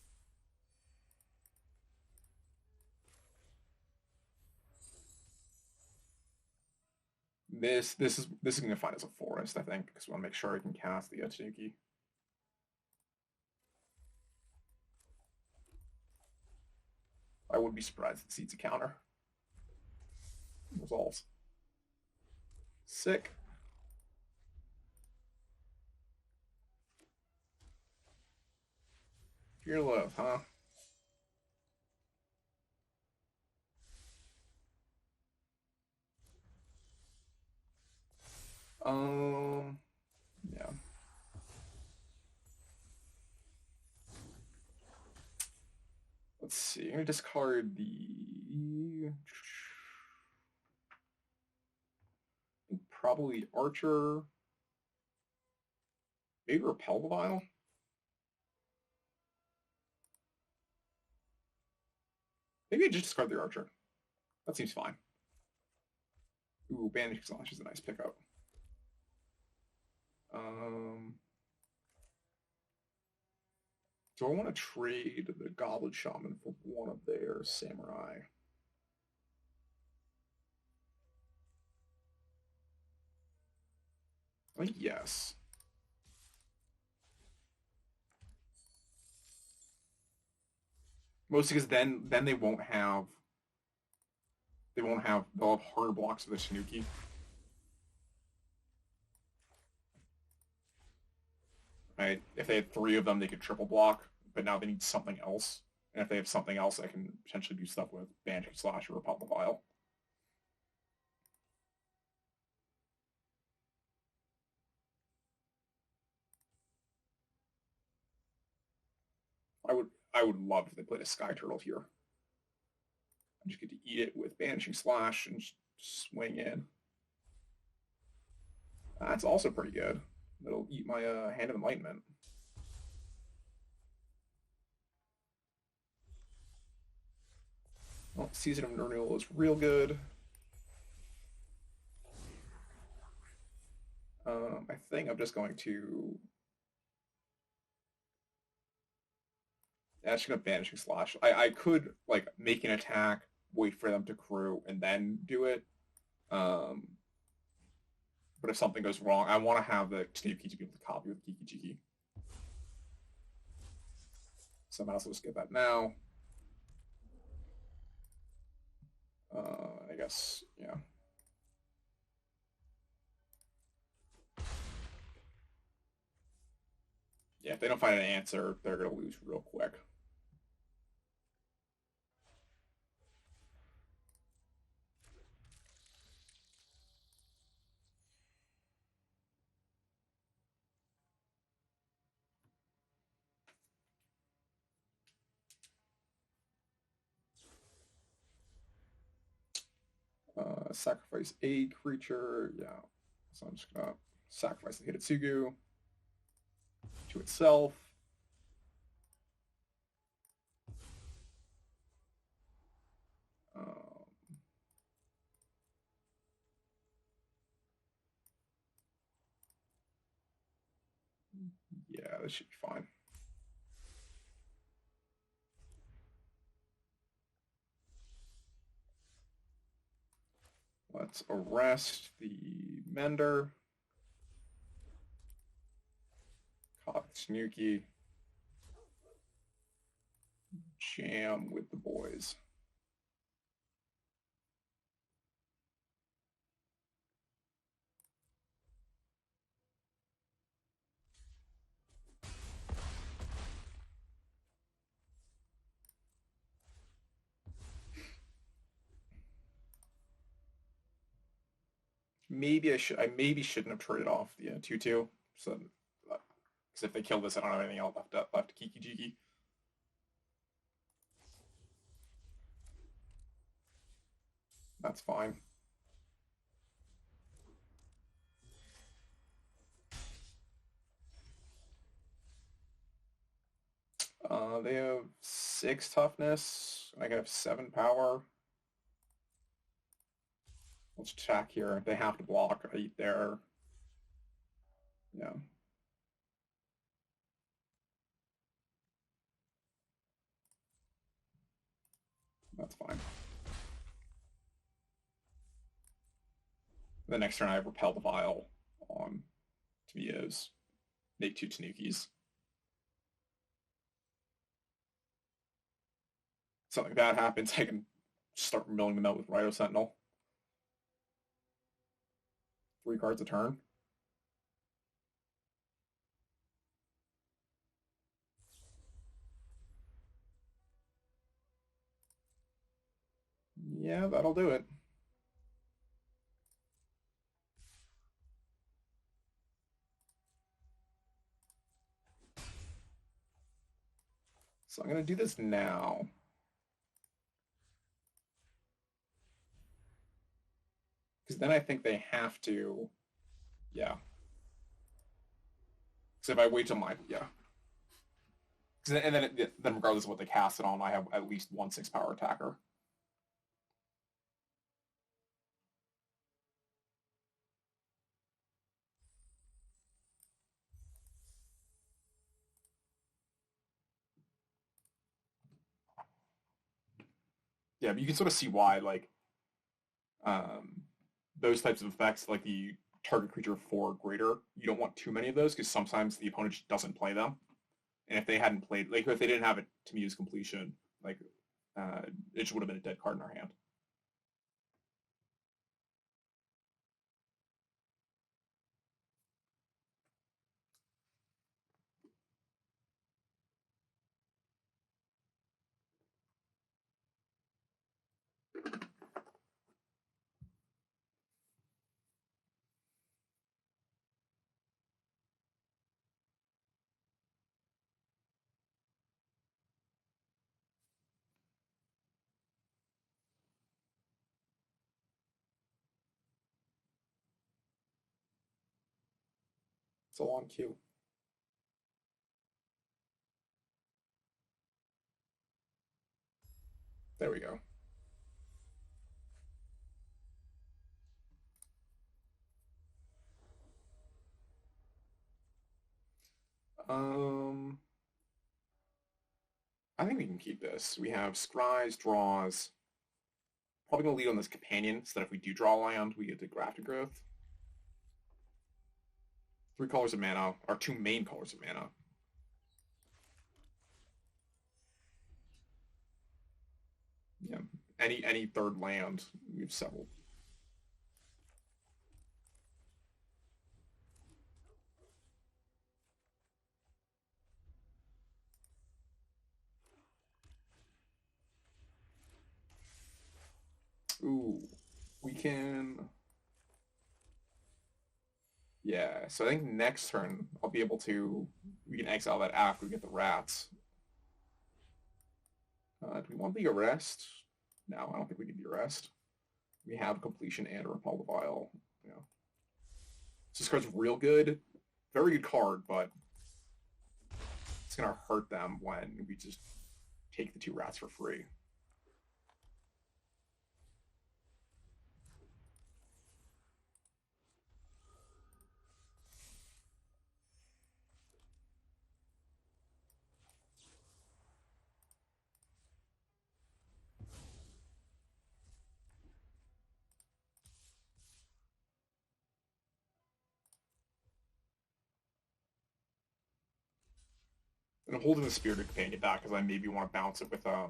This is going to find as a forest, I think, because we want to make sure I can cast the Tanuki. I would be surprised if it seeds a counter. Resolves. Sick. Fear Love, huh? Yeah. Let's see. I'm gonna discard the probably Archer. Maybe Repel the Vial. Maybe I just discard the Archer. That seems fine. Ooh, Banishing Slash is a nice pickup. Do I want to trade the Goblet Shaman for one of their Samurai? I think yes. Mostly because then they won't have they'll have harder blocks with the Tanuki. Right? If they had 3 of them, they could triple block, but now they need something else. And if they have something else, I can potentially do stuff with Banishing Slash or Repel the Vial. I would love if they played a Sky Turtle here. I just get to eat it with Banishing Slash and swing in. That's also pretty good. That'll eat my Hand of Enlightenment. Well, Season of Renewal is real good. I think I'm just going to... That's going to Banishing Slash. I could, like, make an attack, wait for them to crew, and then do it. But if something goes wrong, I want to have the Tanuki to be able to copy with Kiki Jiki. So I might also just get that now. I guess, yeah. Yeah, if they don't find an answer, they're going to lose real quick. Sacrifice a creature, yeah. So I'm just going to sacrifice the Hitotsugu to itself. Yeah, this should be fine. Let's arrest the Mender. Cop Snooky. Jam with the boys. Maybe I maybe shouldn't have traded off the 2/2. So, because if they kill this, I don't have anything else left to Kiki Jiki. That's fine. They have 6 toughness. I have 7 power. Let's check here. They have to block right there. Yeah. That's fine. The next turn I repel the vial on Tamiya's. Make 2 Tanukis. Something bad happens, I can start milling them out with Rhino Sentinel. 3 cards a turn. Yeah, that'll do it. So I'm going to do this now. Because then I think they have to, yeah. Because if I wait till my, yeah. And then regardless of what they cast it on, I have at least 1 6 power attacker. Yeah, but you can sort of see why, like, those types of effects, like the target creature 4 or greater, you don't want too many of those because sometimes the opponent just doesn't play them. And if they hadn't played, like, if they didn't have it to use completion, like, it just would have been a dead card in our hand. It's a long queue. There we go. I think we can keep this. We have scries, draws. Probably going to lead on this companion so that if we do draw land, we get the grafted growth. 3 colors of mana, or 2 main colors of mana. Yeah. Any third land, we have several. Ooh, we can. Yeah, so I think next turn I'll be able to. We can exile that after we get the rats. Do we want the arrest? No, I don't think we need the arrest. We have completion and a repel the vial. Yeah. So this card's real good. Very good card, but it's gonna hurt them when we just take the 2 rats for free. And I'm holding the Spirited Companion back because I maybe want to bounce it with the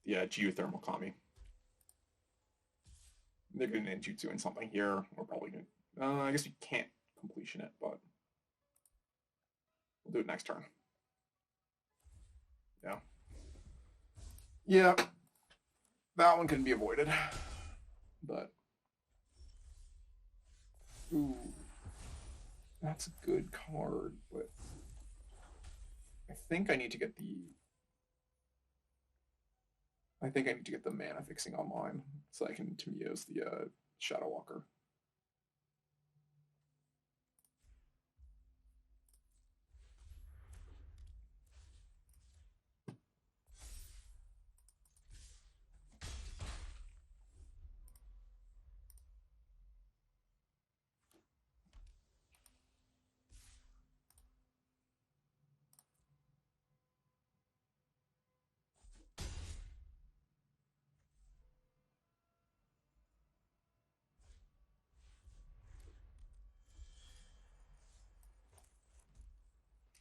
Geothermal Kami. Maybe an Ninjutsu and something here. We're probably going to... I guess we can't completion it, but... We'll do it next turn. Yeah. Yeah. That one can be avoided. But... Ooh. That's a good card, but... I think I need to get the... mana fixing online so I can Tamiyo's the Shadow Walker.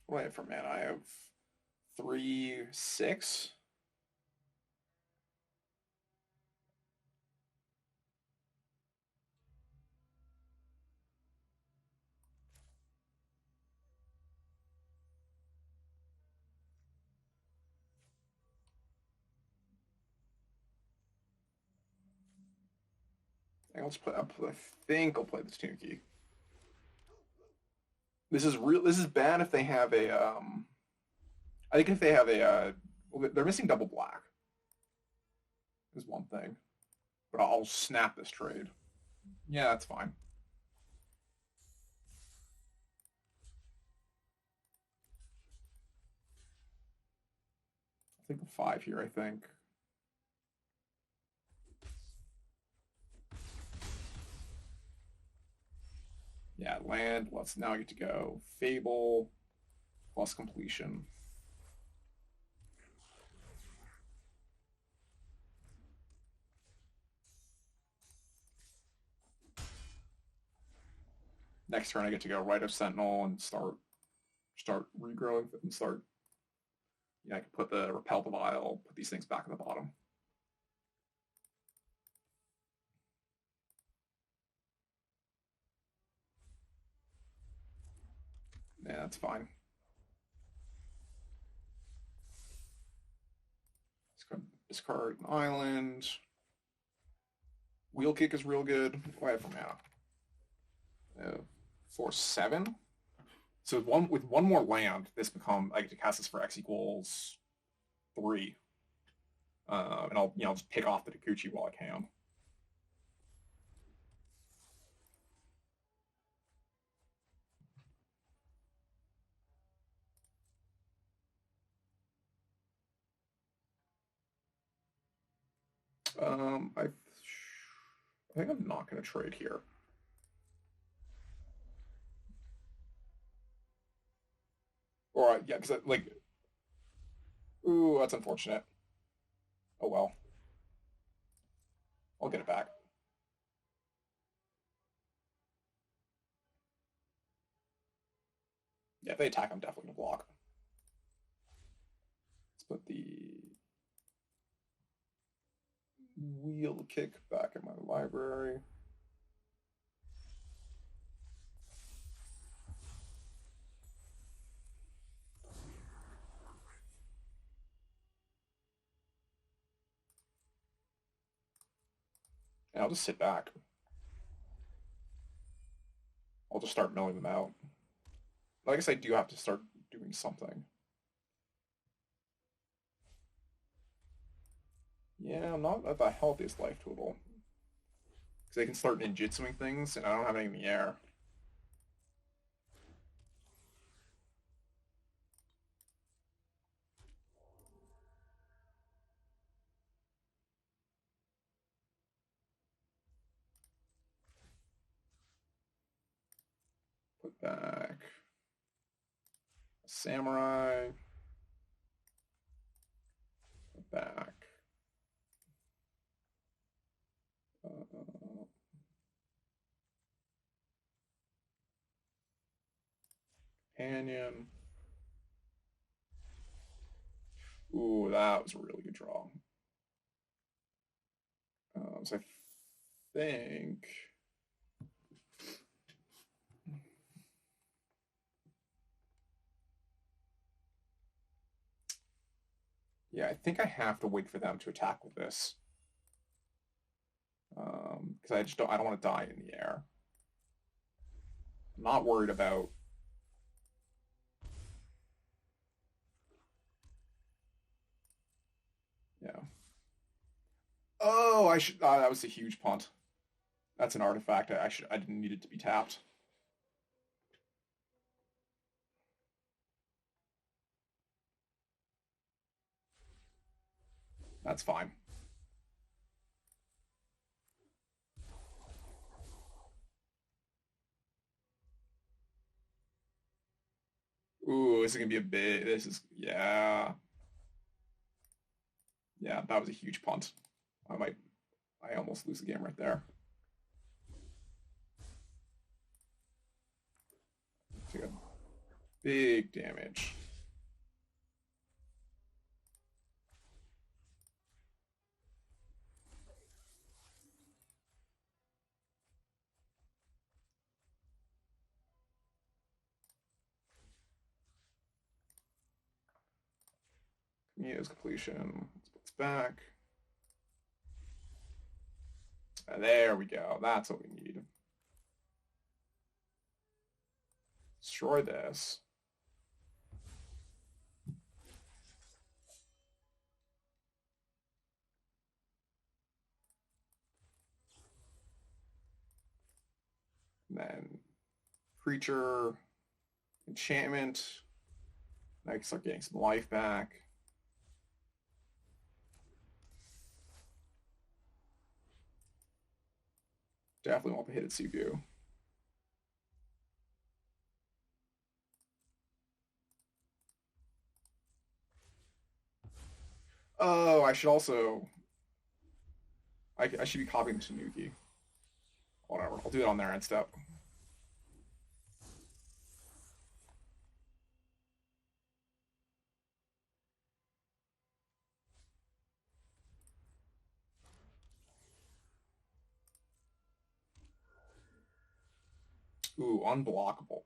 What do I have for mana? I have 3, 6. I think I'll play the Tanuki. This is real. This is bad if they have a. I think if they have a. Well, they're missing double black. Is one thing, but I'll snap this trade. Yeah, that's fine. I'll take the 5 here. I think. Yeah, land. Let's now get to go. Fable plus completion. Next turn, I get to go Rite of Sentinel and start regrowing and start. Yeah, I can put the Repel the Vial, put these things back in the bottom. Yeah, that's fine. Discard an island. Wheel Kick is real good. What do I have for mana? 4, 7. So with one more land, I get to cast this for X equals 3. And I'll just pick off the Takuchi while I can. I think I'm not going to trade here. Or yeah, because ooh, that's unfortunate. Oh well, I'll get it back. Yeah, if they attack, I'm definitely gonna block. Let's put the Wheel Kick back in my library. And I'll just sit back. I'll just start milling them out. But I guess I do have to start doing something. Yeah, I'm not at the healthiest life total. Because I can start ninjutsuing things, and I don't have any in the air. Put back a samurai. Put back. Companion. Ooh, that was a really good draw. So I think... Yeah, I think I have to wait for them to attack with this. Because I don't want to die in the air. I'm not worried about... Yeah. Oh, I should... that was a huge punt. That's an artifact. I didn't need it to be tapped. That's fine. Ooh, this is gonna be a big... This is... Yeah. Yeah, that was a huge punt. I almost lose the game right there. Take a big damage. Mia's completion. It's back. And there we go. That's what we need. Destroy this. And then creature, enchantment. I can start getting some life back. Definitely want the hit at Sugu. Oh, I should also... I should be copying Tanuki. Whatever, I'll do it on their end step. Ooh, unblockable.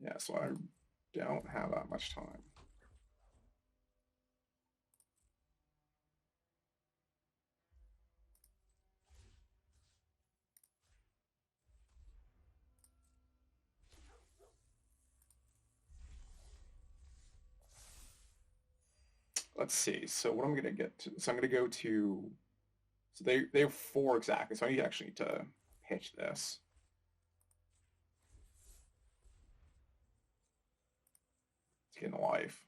Yeah, so I don't have that much time. Let's see. So what I'm gonna get to? So I'm gonna go to. So they have 4 exactly. So I actually need to pitch this. To get in the life.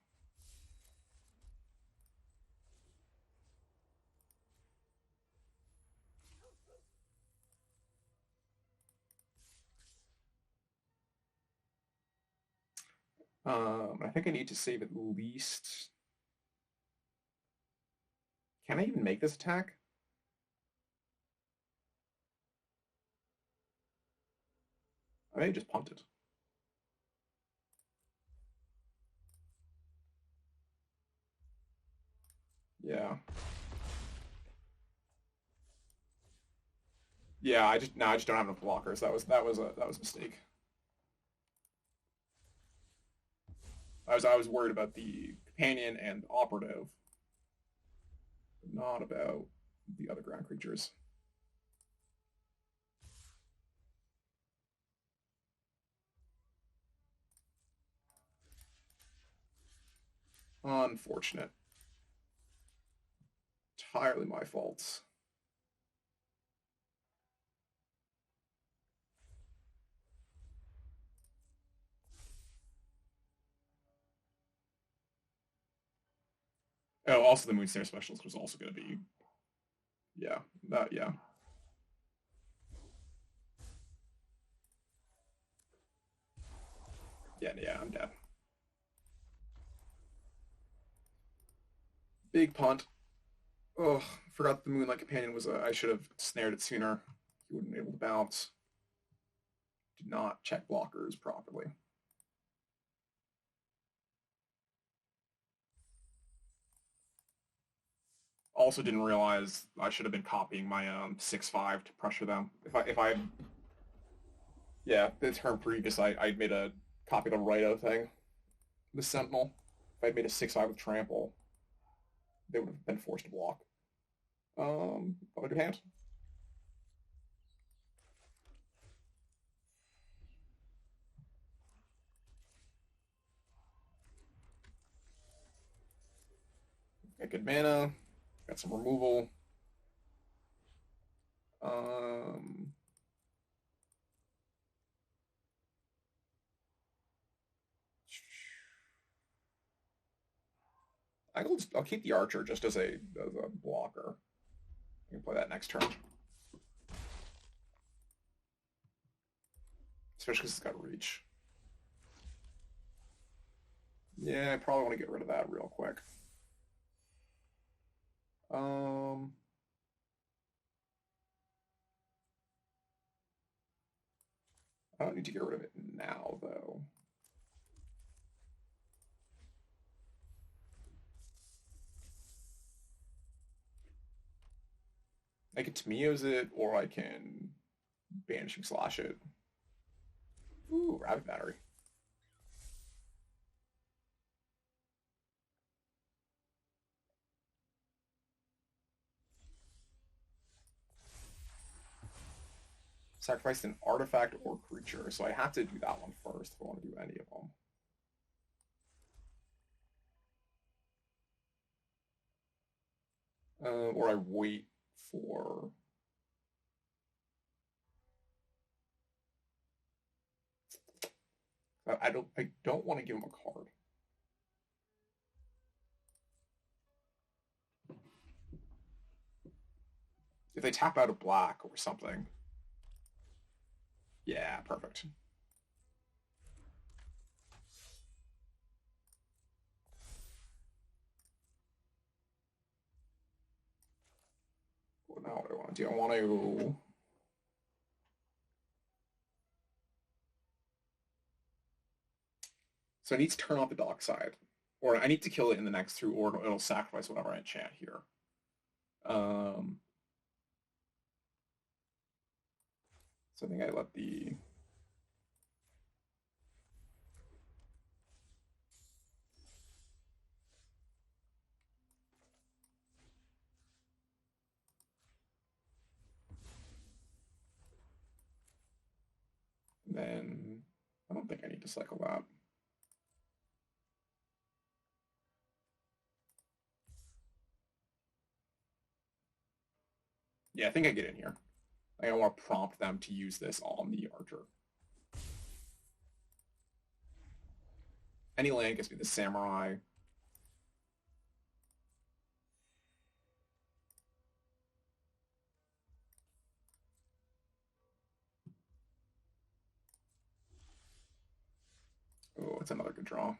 I think I need to save at least. Can I even make this attack? I may just punt it. Yeah. Yeah, I just don't have enough blockers. That was a mistake. I was worried about the companion and operative, but not about the other ground creatures. Unfortunate. Entirely my fault. Oh, also the Moonstare Specialist was also going to be, yeah, yeah. Yeah, I'm dead. Big punt. Oh, forgot the Moonlight Companion was I should have snared it sooner. He wouldn't be able to bounce. Did not check blockers properly. Also didn't realize I should have been copying my 6/5 to pressure them. If I yeah, the turn previous I made a copy the Rhino thing, the Sentinel. If I'd made a 6/5 with trample, they would have been forced to block. Other good hand. Got good mana. Got some removal. Um, I'll keep the Archer just as a blocker. I can play that next turn. Especially because it's got reach. Yeah, I probably want to get rid of that real quick. I don't need to get rid of it now, though. I can Tamiyo's it, or I can Banishing Slash it. Ooh, Rabbit Battery. Sacrifice an artifact or creature, so I have to do that one first if I want to do any of them. Or I wait for... I don't want to give him a card. If they tap out a black or something. Yeah, perfect. Well, now what do I want to do? I want to... So I need to turn off the dock side. Or I need to kill it in the next through, or it'll sacrifice whatever I enchant here. So I think I let the... Then I don't think I need to cycle that. Yeah, I think I get in here. I want to prompt them to use this on the Archer. Any land gets me the Samurai. Oh, it's another good draw.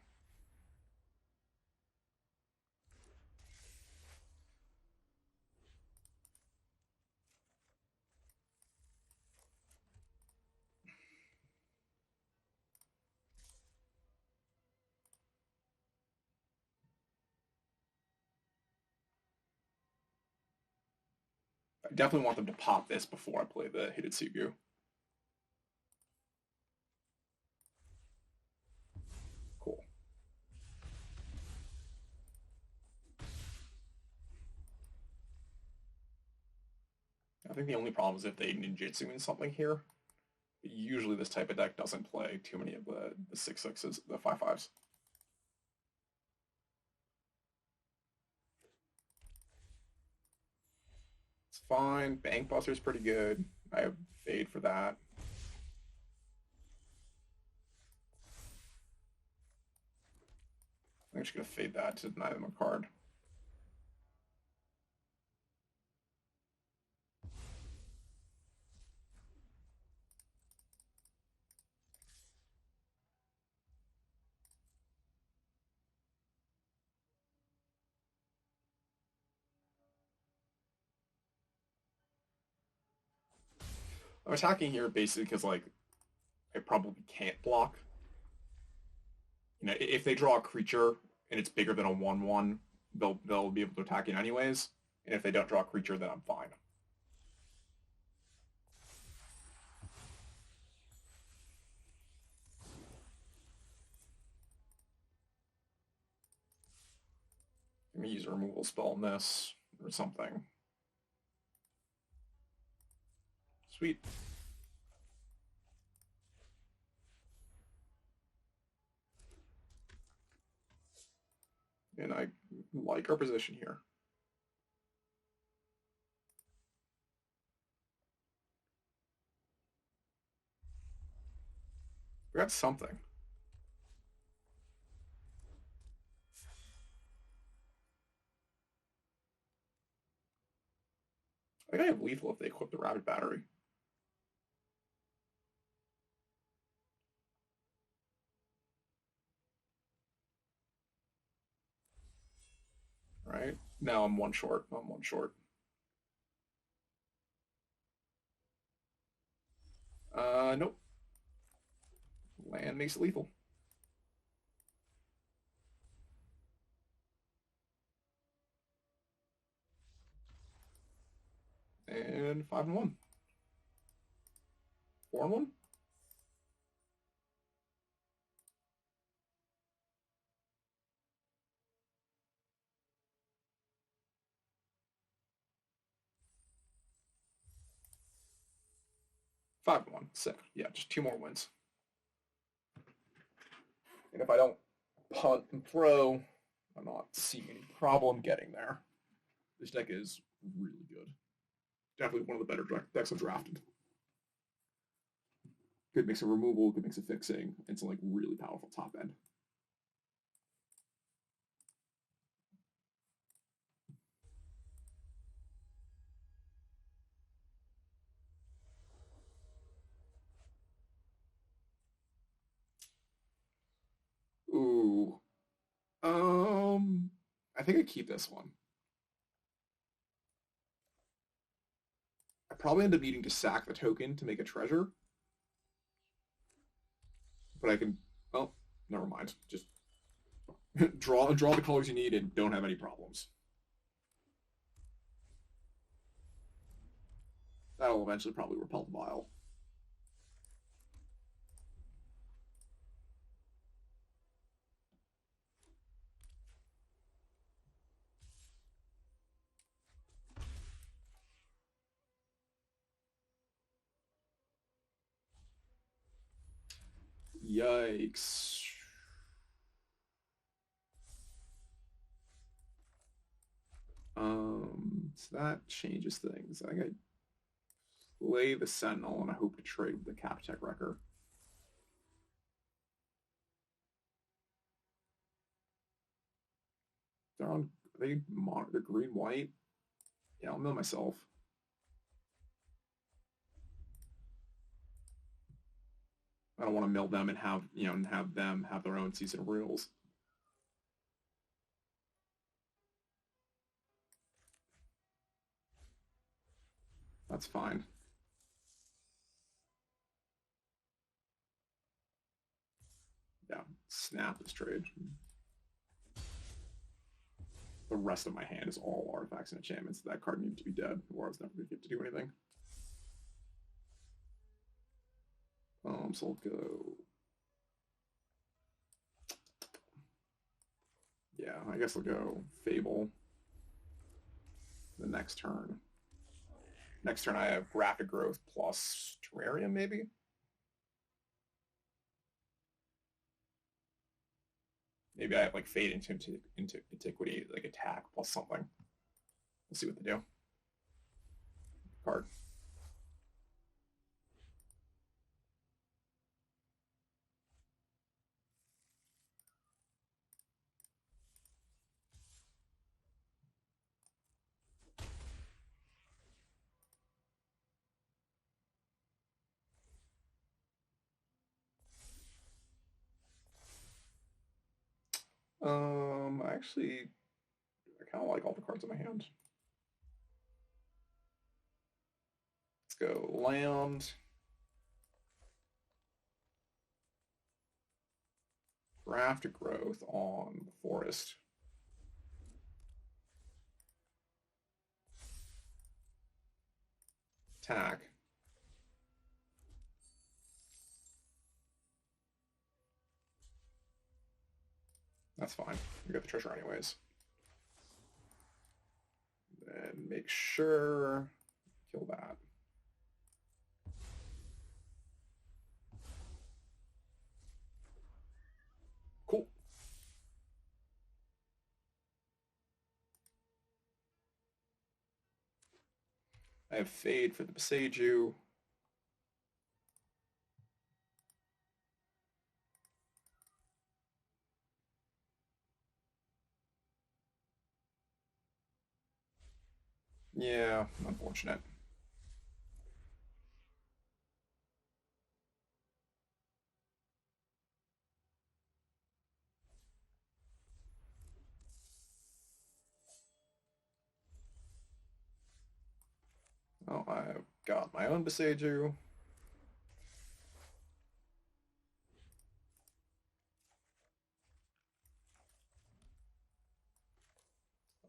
I definitely want them to pop this before I play the Hidetsugu. Cool. I think the only problem is if they ninjutsu in something here. Usually this type of deck doesn't play too many of the 6/6s, the 5/5s. It's fine. Bank Buster's pretty good. I have Fade for that. I'm just going to fade that to deny them a card. I'm attacking here basically because, like, I probably can't block. You know, if they draw a creature and it's bigger than a 1/1, they'll be able to attack it anyways. And if they don't draw a creature, then I'm fine. Let me use a removal spell on this or something. Sweet. And I like our position here. We got something. I think I have lethal if they equip the rapid battery. Right? Now I'm one short. I'm one short. Nope. Land makes it lethal. And 5-1. 4-1. 5-1. Sick. Yeah, just 2 more wins. And if I don't punt and throw, I'm not seeing any problem getting there. This deck is really good. Definitely one of the better decks I've drafted. Good mix of removal, good mix of fixing, and some like really powerful top end. Ooh. I think I keep this one. I probably end up needing to sack the token to make a treasure. But I can, well, never mind. Just draw the colors you need and don't have any problems. That'll eventually probably repel the bile. Yikes. So that changes things. I think I play the Sentinel and I hope to trade with the Captech Wrecker. They're green white. Yeah, I'll mill myself. I don't want to mill them and have them have their own season of rules. That's fine. Yeah, snap this trade. The rest of my hand is all artifacts and enchantments. That card needed to be dead, or I was never going to get to do anything. So I'll go. Yeah, I guess I'll go Fable. The next turn. Next turn I have Rapid Growth plus Terrarium, maybe? Maybe I have like Fade into Antiquity, like attack plus something. We'll see what they do. Card. Actually, I kind of like all the cards in my hand. Let's go land. Rapid Growth on the forest. attack. That's fine. We got the treasure anyways. And make sure kill that. Cool. I have Fade for the Beseiju. Yeah, unfortunate. Oh, I've got my own Beseiju.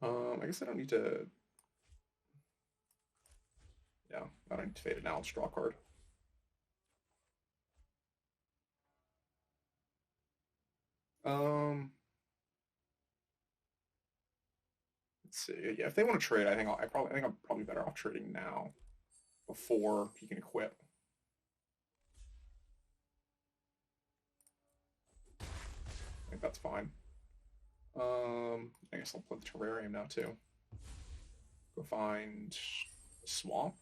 I guess I don't need to... Yeah, I don't need to fade it now. I'll just draw a card. Let's see. Yeah, if they want to trade, I think I'm probably better off trading now before he can equip. I think that's fine. I guess I'll play the terrarium now too. Go find a swamp.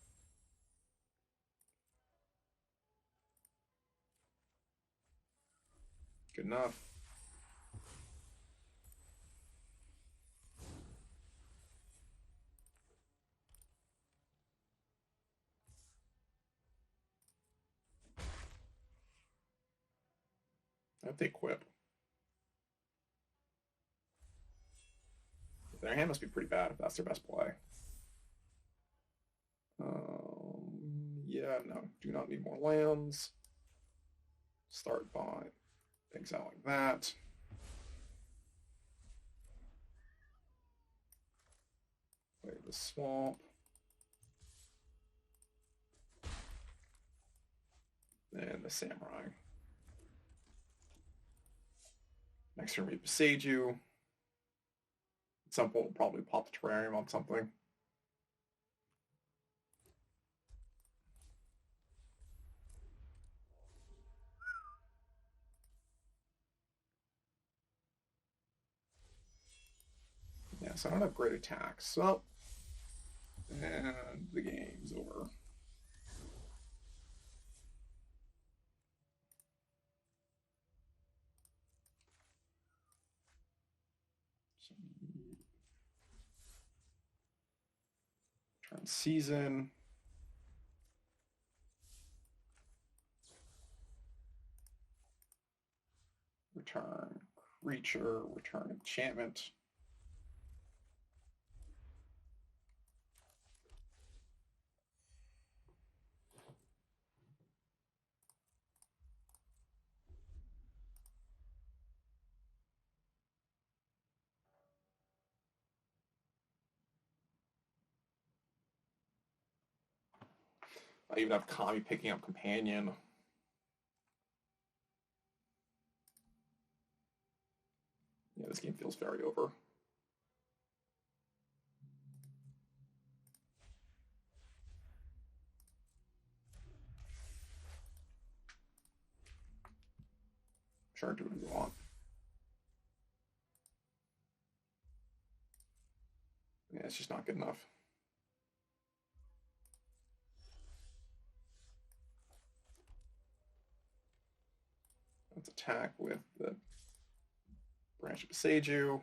Good enough. I hope they equip. Their hand must be pretty bad if that's their best play. Yeah, no, do not need more lands. Start by things out like that. Play the swamp. And the samurai. Next turn we Beseiju. At some point we'll probably pop the terrarium on something. Yeah, so I don't have great attacks. So, and the game's over. Turn season. Return creature, return enchantment. I even have Kami picking up companion. Yeah, this game feels very over. Sure, do what you want. Yeah, it's just not good enough. Let's attack with the Branch of Beseiju.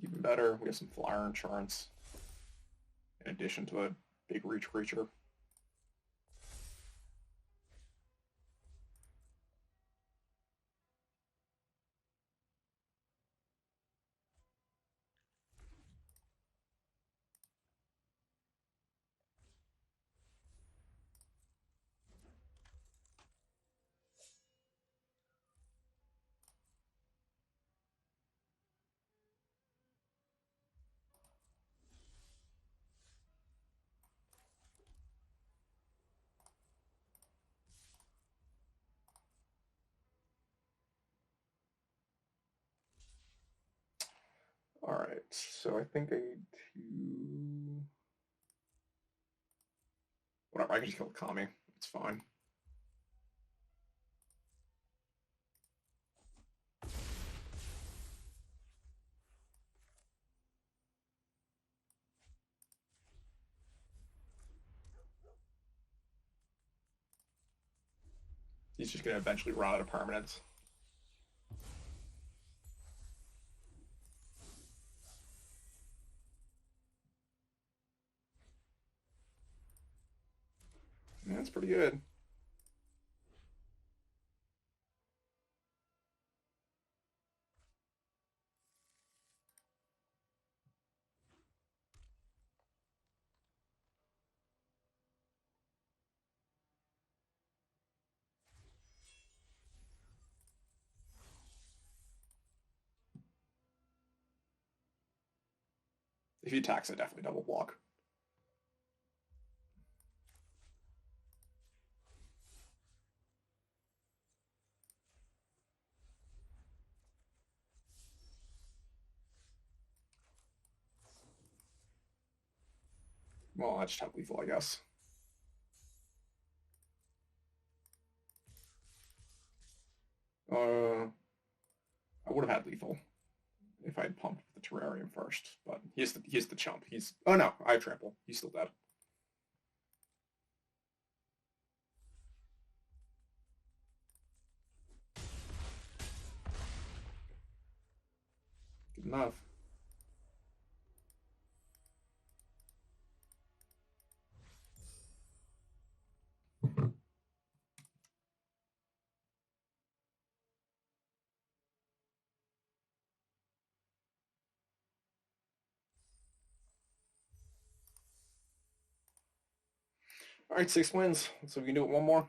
Even better, we have some flyer insurance in addition to a big reach creature. so I think I need to... Whatever, I can just kill Kami. It's fine. He's just going to eventually run out of permanents. Yeah, that's pretty good. If he attacks, I definitely double block. Well, I just have lethal, I guess. I would have had lethal if I had pumped the terrarium first, but he's the chump. He's oh no, I trample. He's still dead. Good enough. All right, 6 wins. So we can do it one more.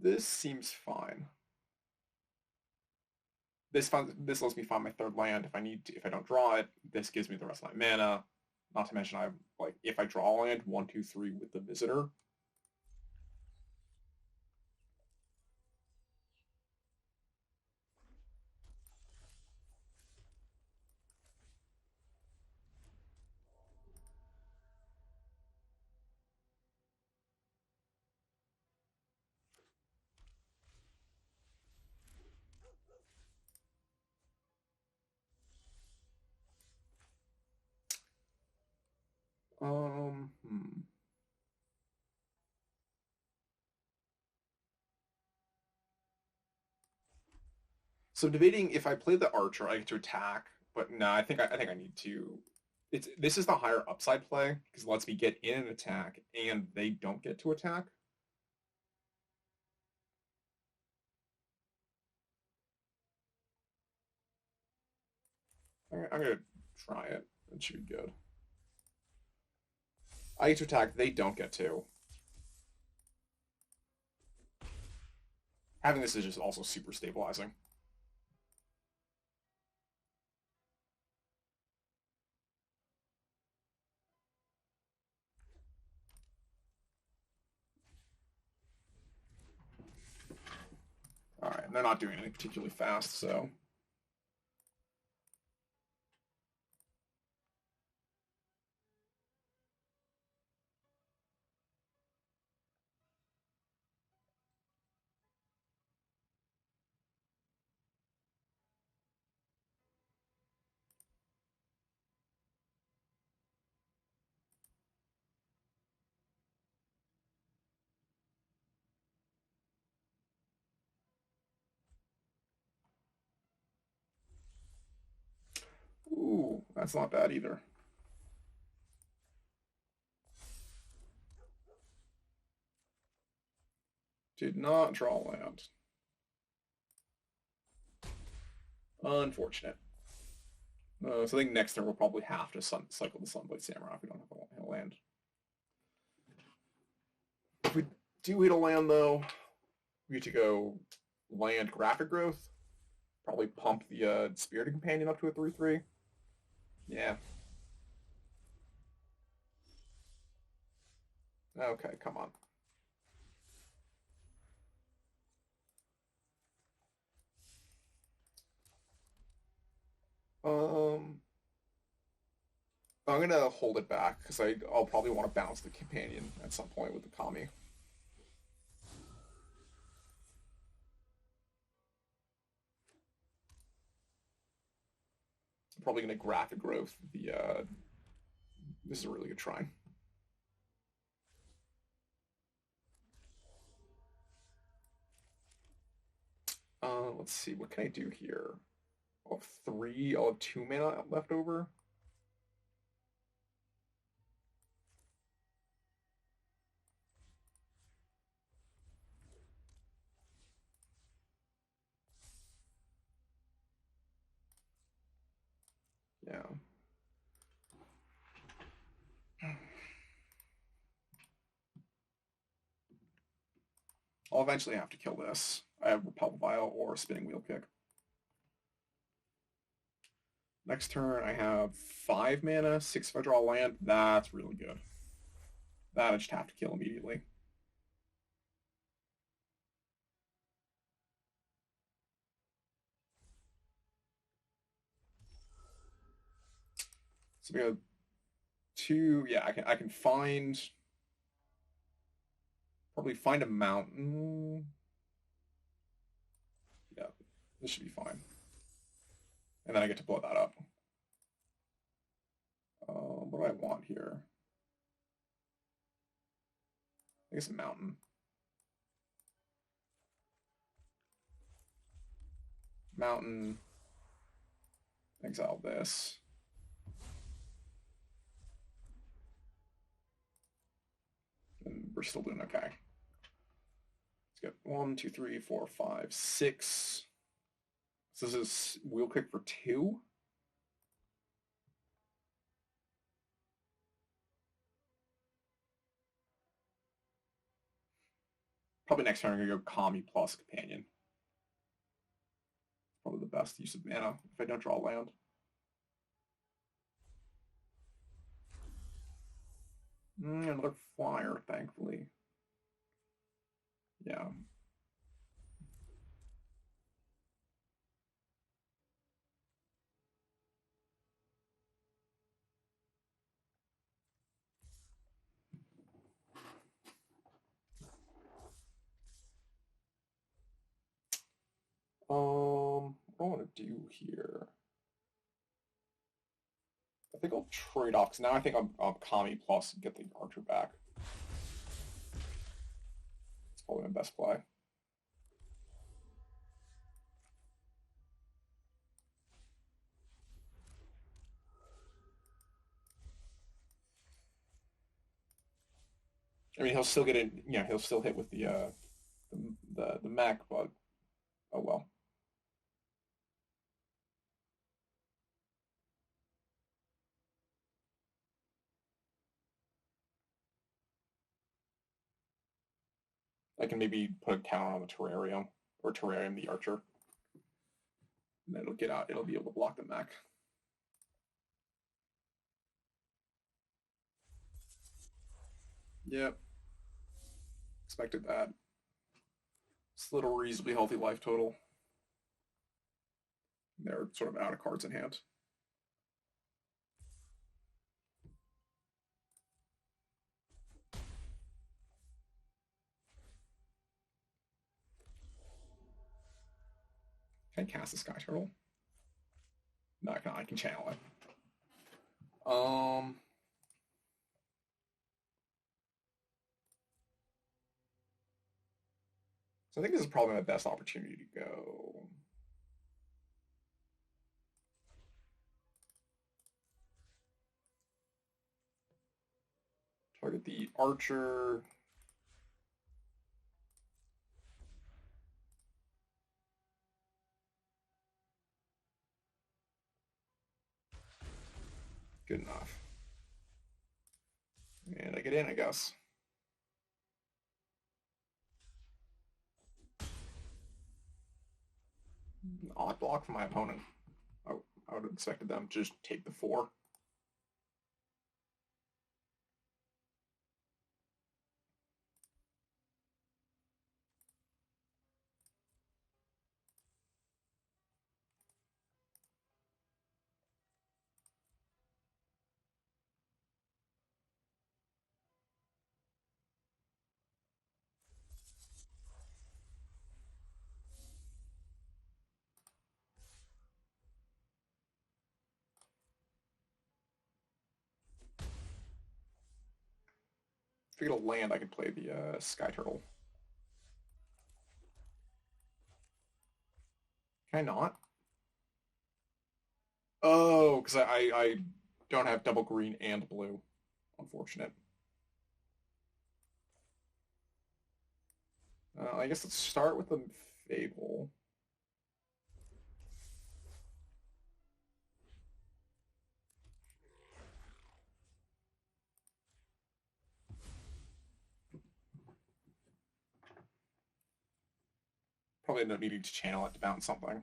This seems fine. This lets me find my third land if I need to. If I don't draw it, this gives me the rest of my mana. Not to mention, I like if I draw a land 1, 2, 3 with the visitor. Hmm. So debating if I play the archer, I get to attack, but no, I think I need to. This is the higher upside play because it lets me get in an attack and they don't get to attack. I'm gonna try it. It should be good. I get to attack, they don't get to. Having this is just also super stabilizing. All right, they're not doing anything particularly fast, so. Ooh, that's not bad either. Did not draw land. Unfortunate. So I think next turn we'll probably have to cycle the Sunblade Samurai if we don't have a land. If we do hit a land though. We get to go land graphic growth. Probably pump the Spirited Companion up to a 3/3. Yeah. Okay, come on. Um, I'm gonna hold it back because I'll probably want to bounce the companion at some point with the Kami. I'm probably gonna graphic growth the. This is a really good shrine. Let's see. What can I do here? I'll have 3. I'll have 2 mana left over. Yeah. I'll eventually have to kill this. I have Repel Vial or Spinning Wheel Kick. Next turn, I have 5 mana, 6 if I draw land. That's really good. That I just have to kill immediately. So we have 2. Yeah, I can find probably find a mountain. Yeah, this should be fine. And then I get to blow that up. What do I want here? I guess a mountain. Mountain. Exile this. And we're still doing okay. Let's get 1, 2, 3, 4, 5, 6. So this is wheel kick for 2. Probably next turn I'm gonna go Kami plus Companion. Probably the best use of mana if I don't draw land. Another flyer, thankfully. Yeah. What do I want to do here? I think I'll trade off because now I think I'm Kami plus and get the Archer back. It's probably my best play. I mean, he'll still get in. Yeah, he'll still hit with the mech, but oh well. I can maybe put a counter on the Terrarium or Terrarium the Archer, and then it'll get out. It'll be able to block the mech. Yep. Expected that. Still a reasonably healthy life total. They're sort of out of cards in hand. Can I cast the Sky Turtle? No, I cannot. I can channel it. So I think this is probably my best opportunity to go. Target the Archer. Good enough. And I get in, I guess. Odd block from my opponent. I would have expected them to just take the 4. If I get a land, I could play the Sky Turtle. Can I not? Oh, because I don't have double green and blue. Unfortunate. I guess let's start with the Fable. Probably end up needing to channel it to bounce something.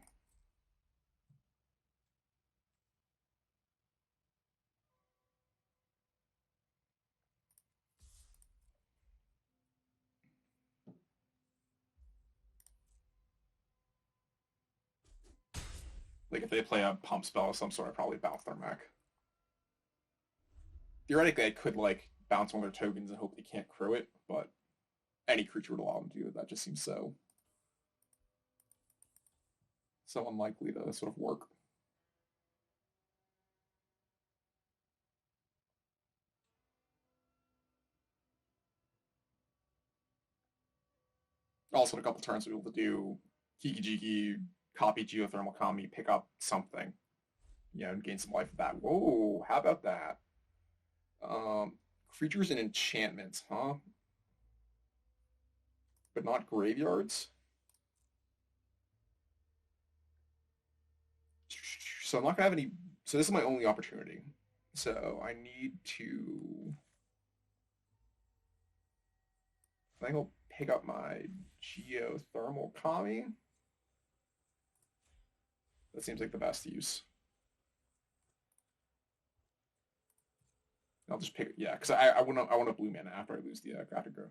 Like if they play a pump spell of some sort, I'd probably bounce their mech. Theoretically, I could like bounce one of their tokens and hope they can't crew it, but any creature would allow them to do it. That just seems so unlikely to sort of work. Also, in a couple turns, we'll be able to do Kiki Jiki, copy Geothermal Kami, pick up something, and gain some life with that. Whoa, how about that? Creatures and enchantments, huh? But not graveyards? So I'm not gonna have any. So this is my only opportunity. So I need to. I think I'll pick up my Geothermal Kami. That seems like the best use. I'll just pick, yeah, because I want a blue mana after I lose the graphic growth.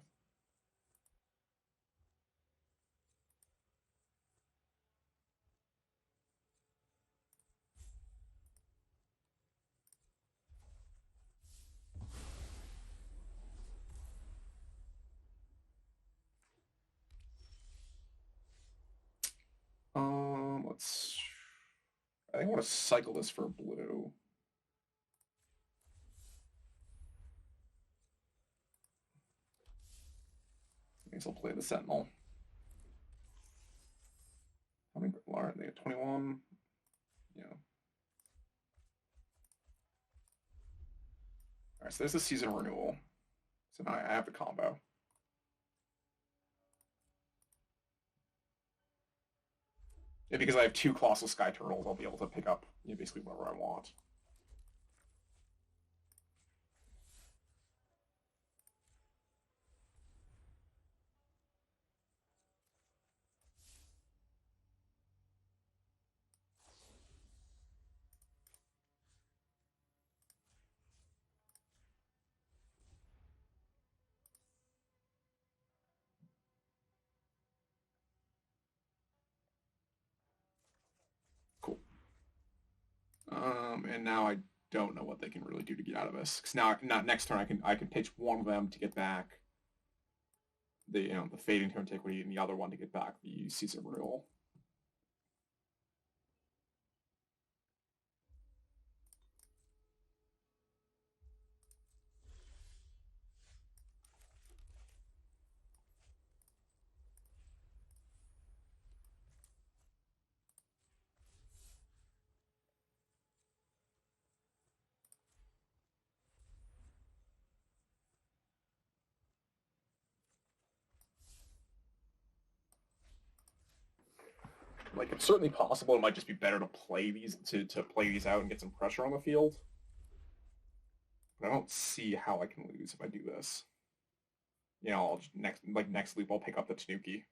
Let's. I think I want to cycle this for blue. I guess I'll play the Sentinel. How many are they? 21? Yeah. Alright, so there's the season renewal. So now I have the combo. And because I have 2 Colossal Sky Turtles, I'll be able to pick up basically whatever I want. Cool. And now I don't know what they can really do to get out of this. Because now, not next turn, I can pitch one of them to get back the Fading to Antiquity, and the other one to get back the Season Renewal. Like it's certainly possible. It might just be better to play these play these out and get some pressure on the field. But I don't see how I can lose if I do this. I'll just next loop I'll pick up the Tanuki.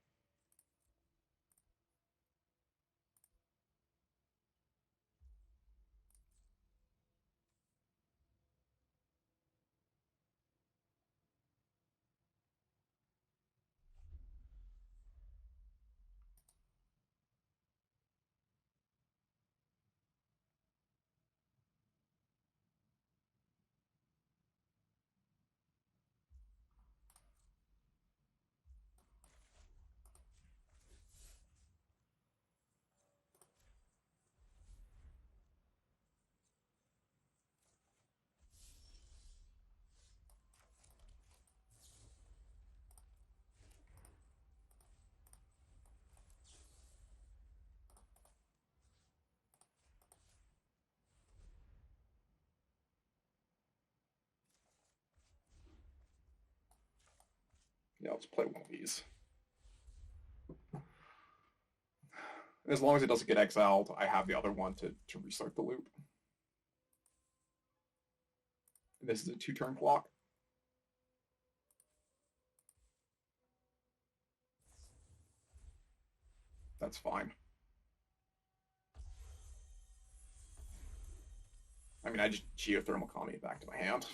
Yeah, let's play one of these. As long as it doesn't get exiled, I have the other one to restart the loop. This is a 2-turn clock. That's fine. I mean, I just geothermal Kami it back to my hand.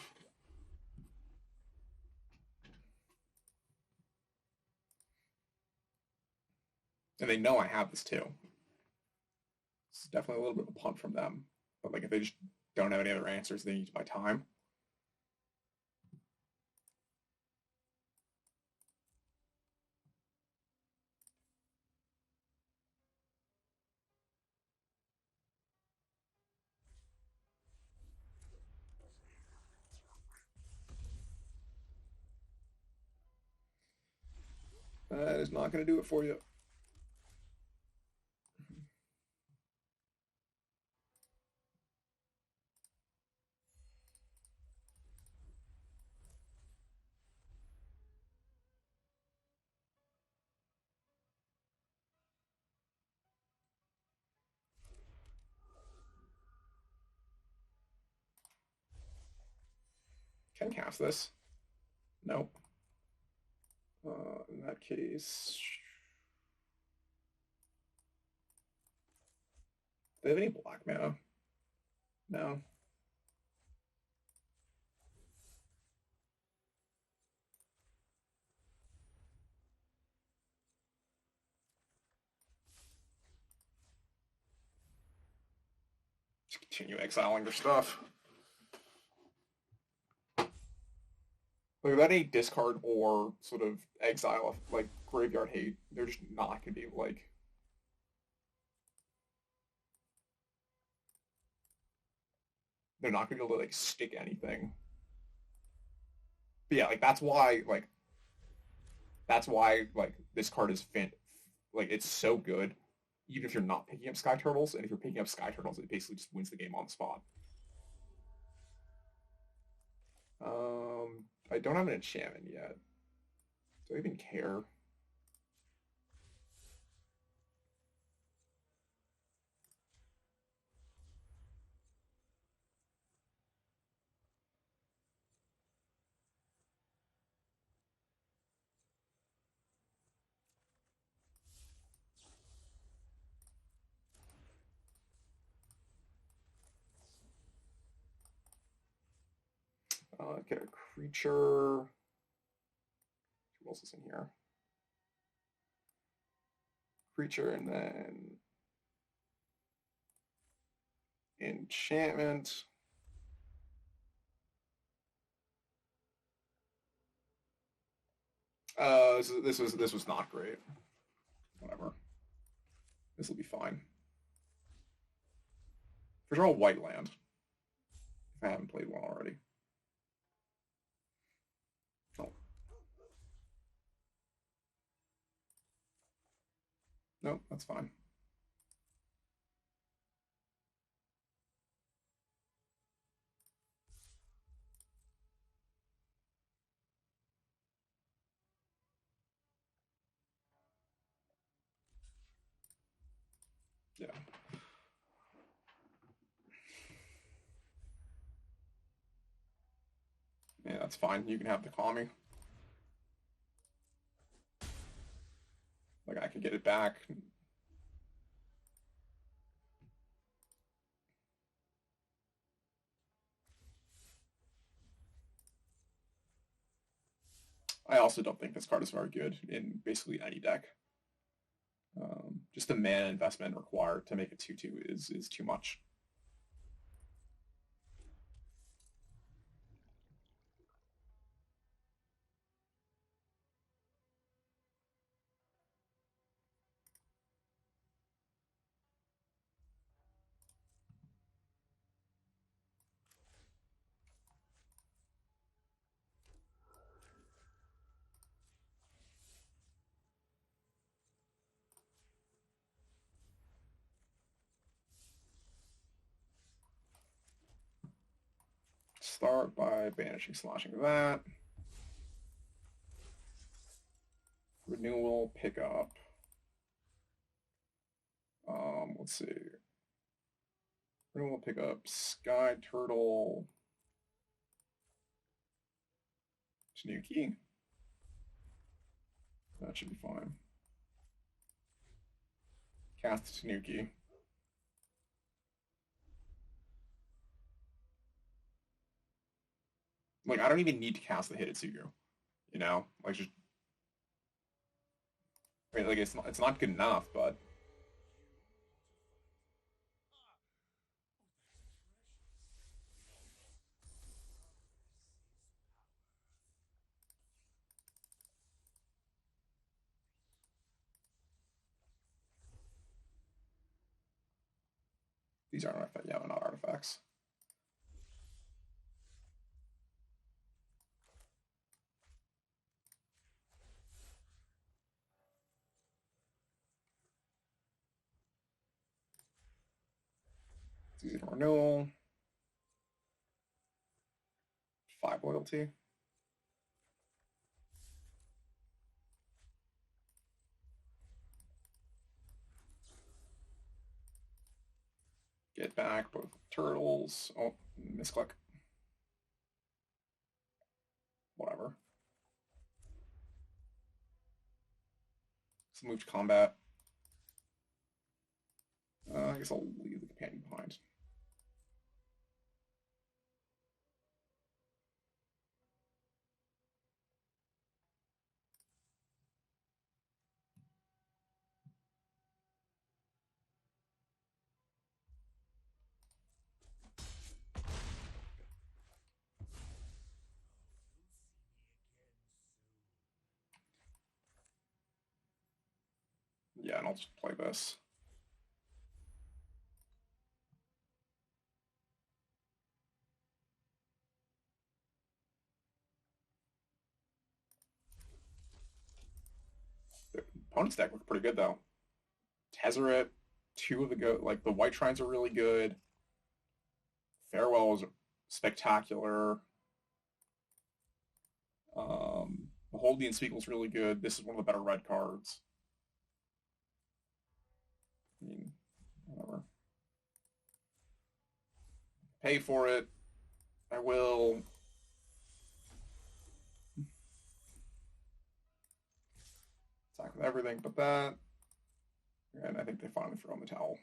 And they know I have this too. It's definitely a little bit of a punt from them. But like if they just don't have any other answers, they need to buy time. That is not going to do it for you. Can cast this. Nope. In that case, do they have any black mana? No. Just continue exiling their stuff. Like without any discard or sort of exile, like graveyard hate, they're just not going to be like. They're not going to be able to like stick anything. But yeah, like that's why this card is like it's so good, even if you're not picking up Sky Turtles, and if you're picking up Sky Turtles, it basically just wins the game on the spot. I don't have an enchantment yet. Do I even care? Get a creature. What else is in here? Creature and then enchantment. This was not great. Whatever. This will be fine. For sure, white land. If I haven't played one already. Oh. No, that's fine. Yeah. Yeah, that's fine. You can have the Kami. Like I can get it back. I also don't think this card is very good in basically any deck. Just the mana investment required to make a 2/2 is too much. Start by banishing, slashing that. Renewal, pick up. Let's see. Renewal, pick up Sky Turtle. Tanuki. That should be fine. Cast Tanuki. Like, I don't even need to cast the Hidetsugu. You know? Like, just... I mean, like, it's not good enough, but... These aren't artifacts. Yeah, they're not artifacts. It's easy to renewal. 5 loyalty. Get back both turtles. Oh, misclick. Whatever. Let's move to combat. I guess I'll leave the companion behind. Yeah, and I'll just play this. The opponent's deck looked pretty good though. Tezzeret, 2 of the like the white shrines are really good. Farewell was spectacular. Behold the Unspeakable's really good. This is one of the better red cards. I mean, whatever. Pay for it. I will. Attack with everything but that. And I think they finally throw in the towel.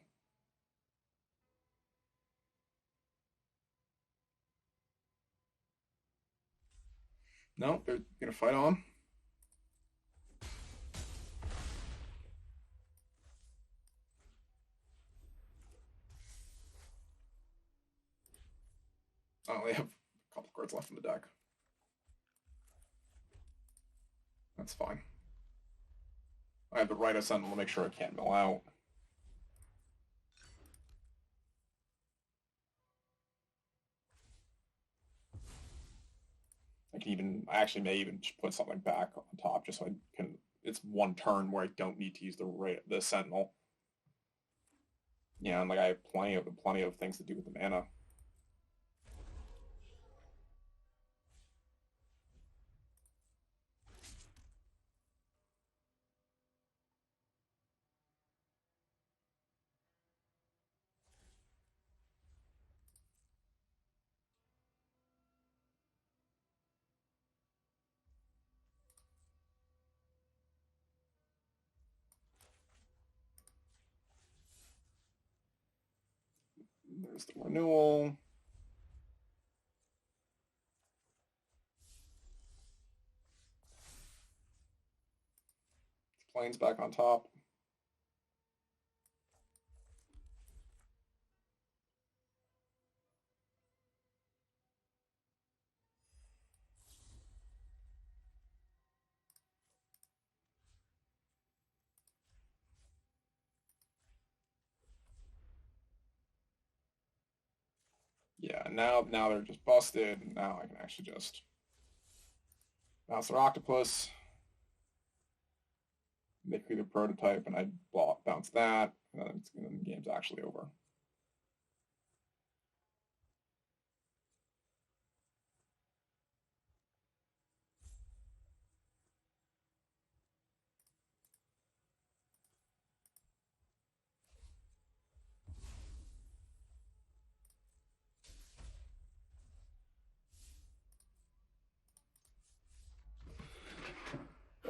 No, they're going to fight on. Oh, they have a couple cards left in the deck. That's fine. I have the right of Sentinel to make sure I can't mill out. I actually may even put something back on top just so I can, it's one turn where I don't need to use the Sentinel. Yeah, and like I have plenty of things to do with the mana. There's the renewal. Planes back on top. Yeah, now they're just busted. And now I can actually just bounce their octopus, make me the prototype, and I bounce that, and then the game's actually over.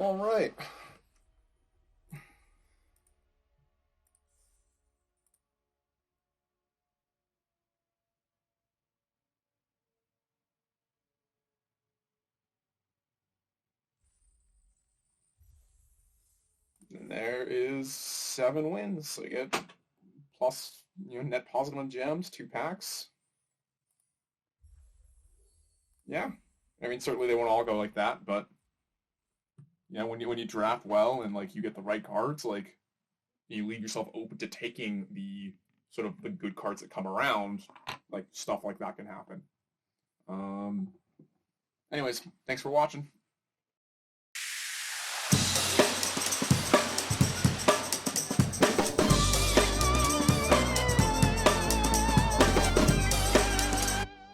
All right. And there is 7 wins. So you get plus, net positive on gems, 2 packs. Yeah. I mean, certainly they won't all go like that, but when you draft well and like you get the right cards, like you leave yourself open to taking the sort of the good cards that come around, like stuff like that can happen. Anyways, thanks for watching.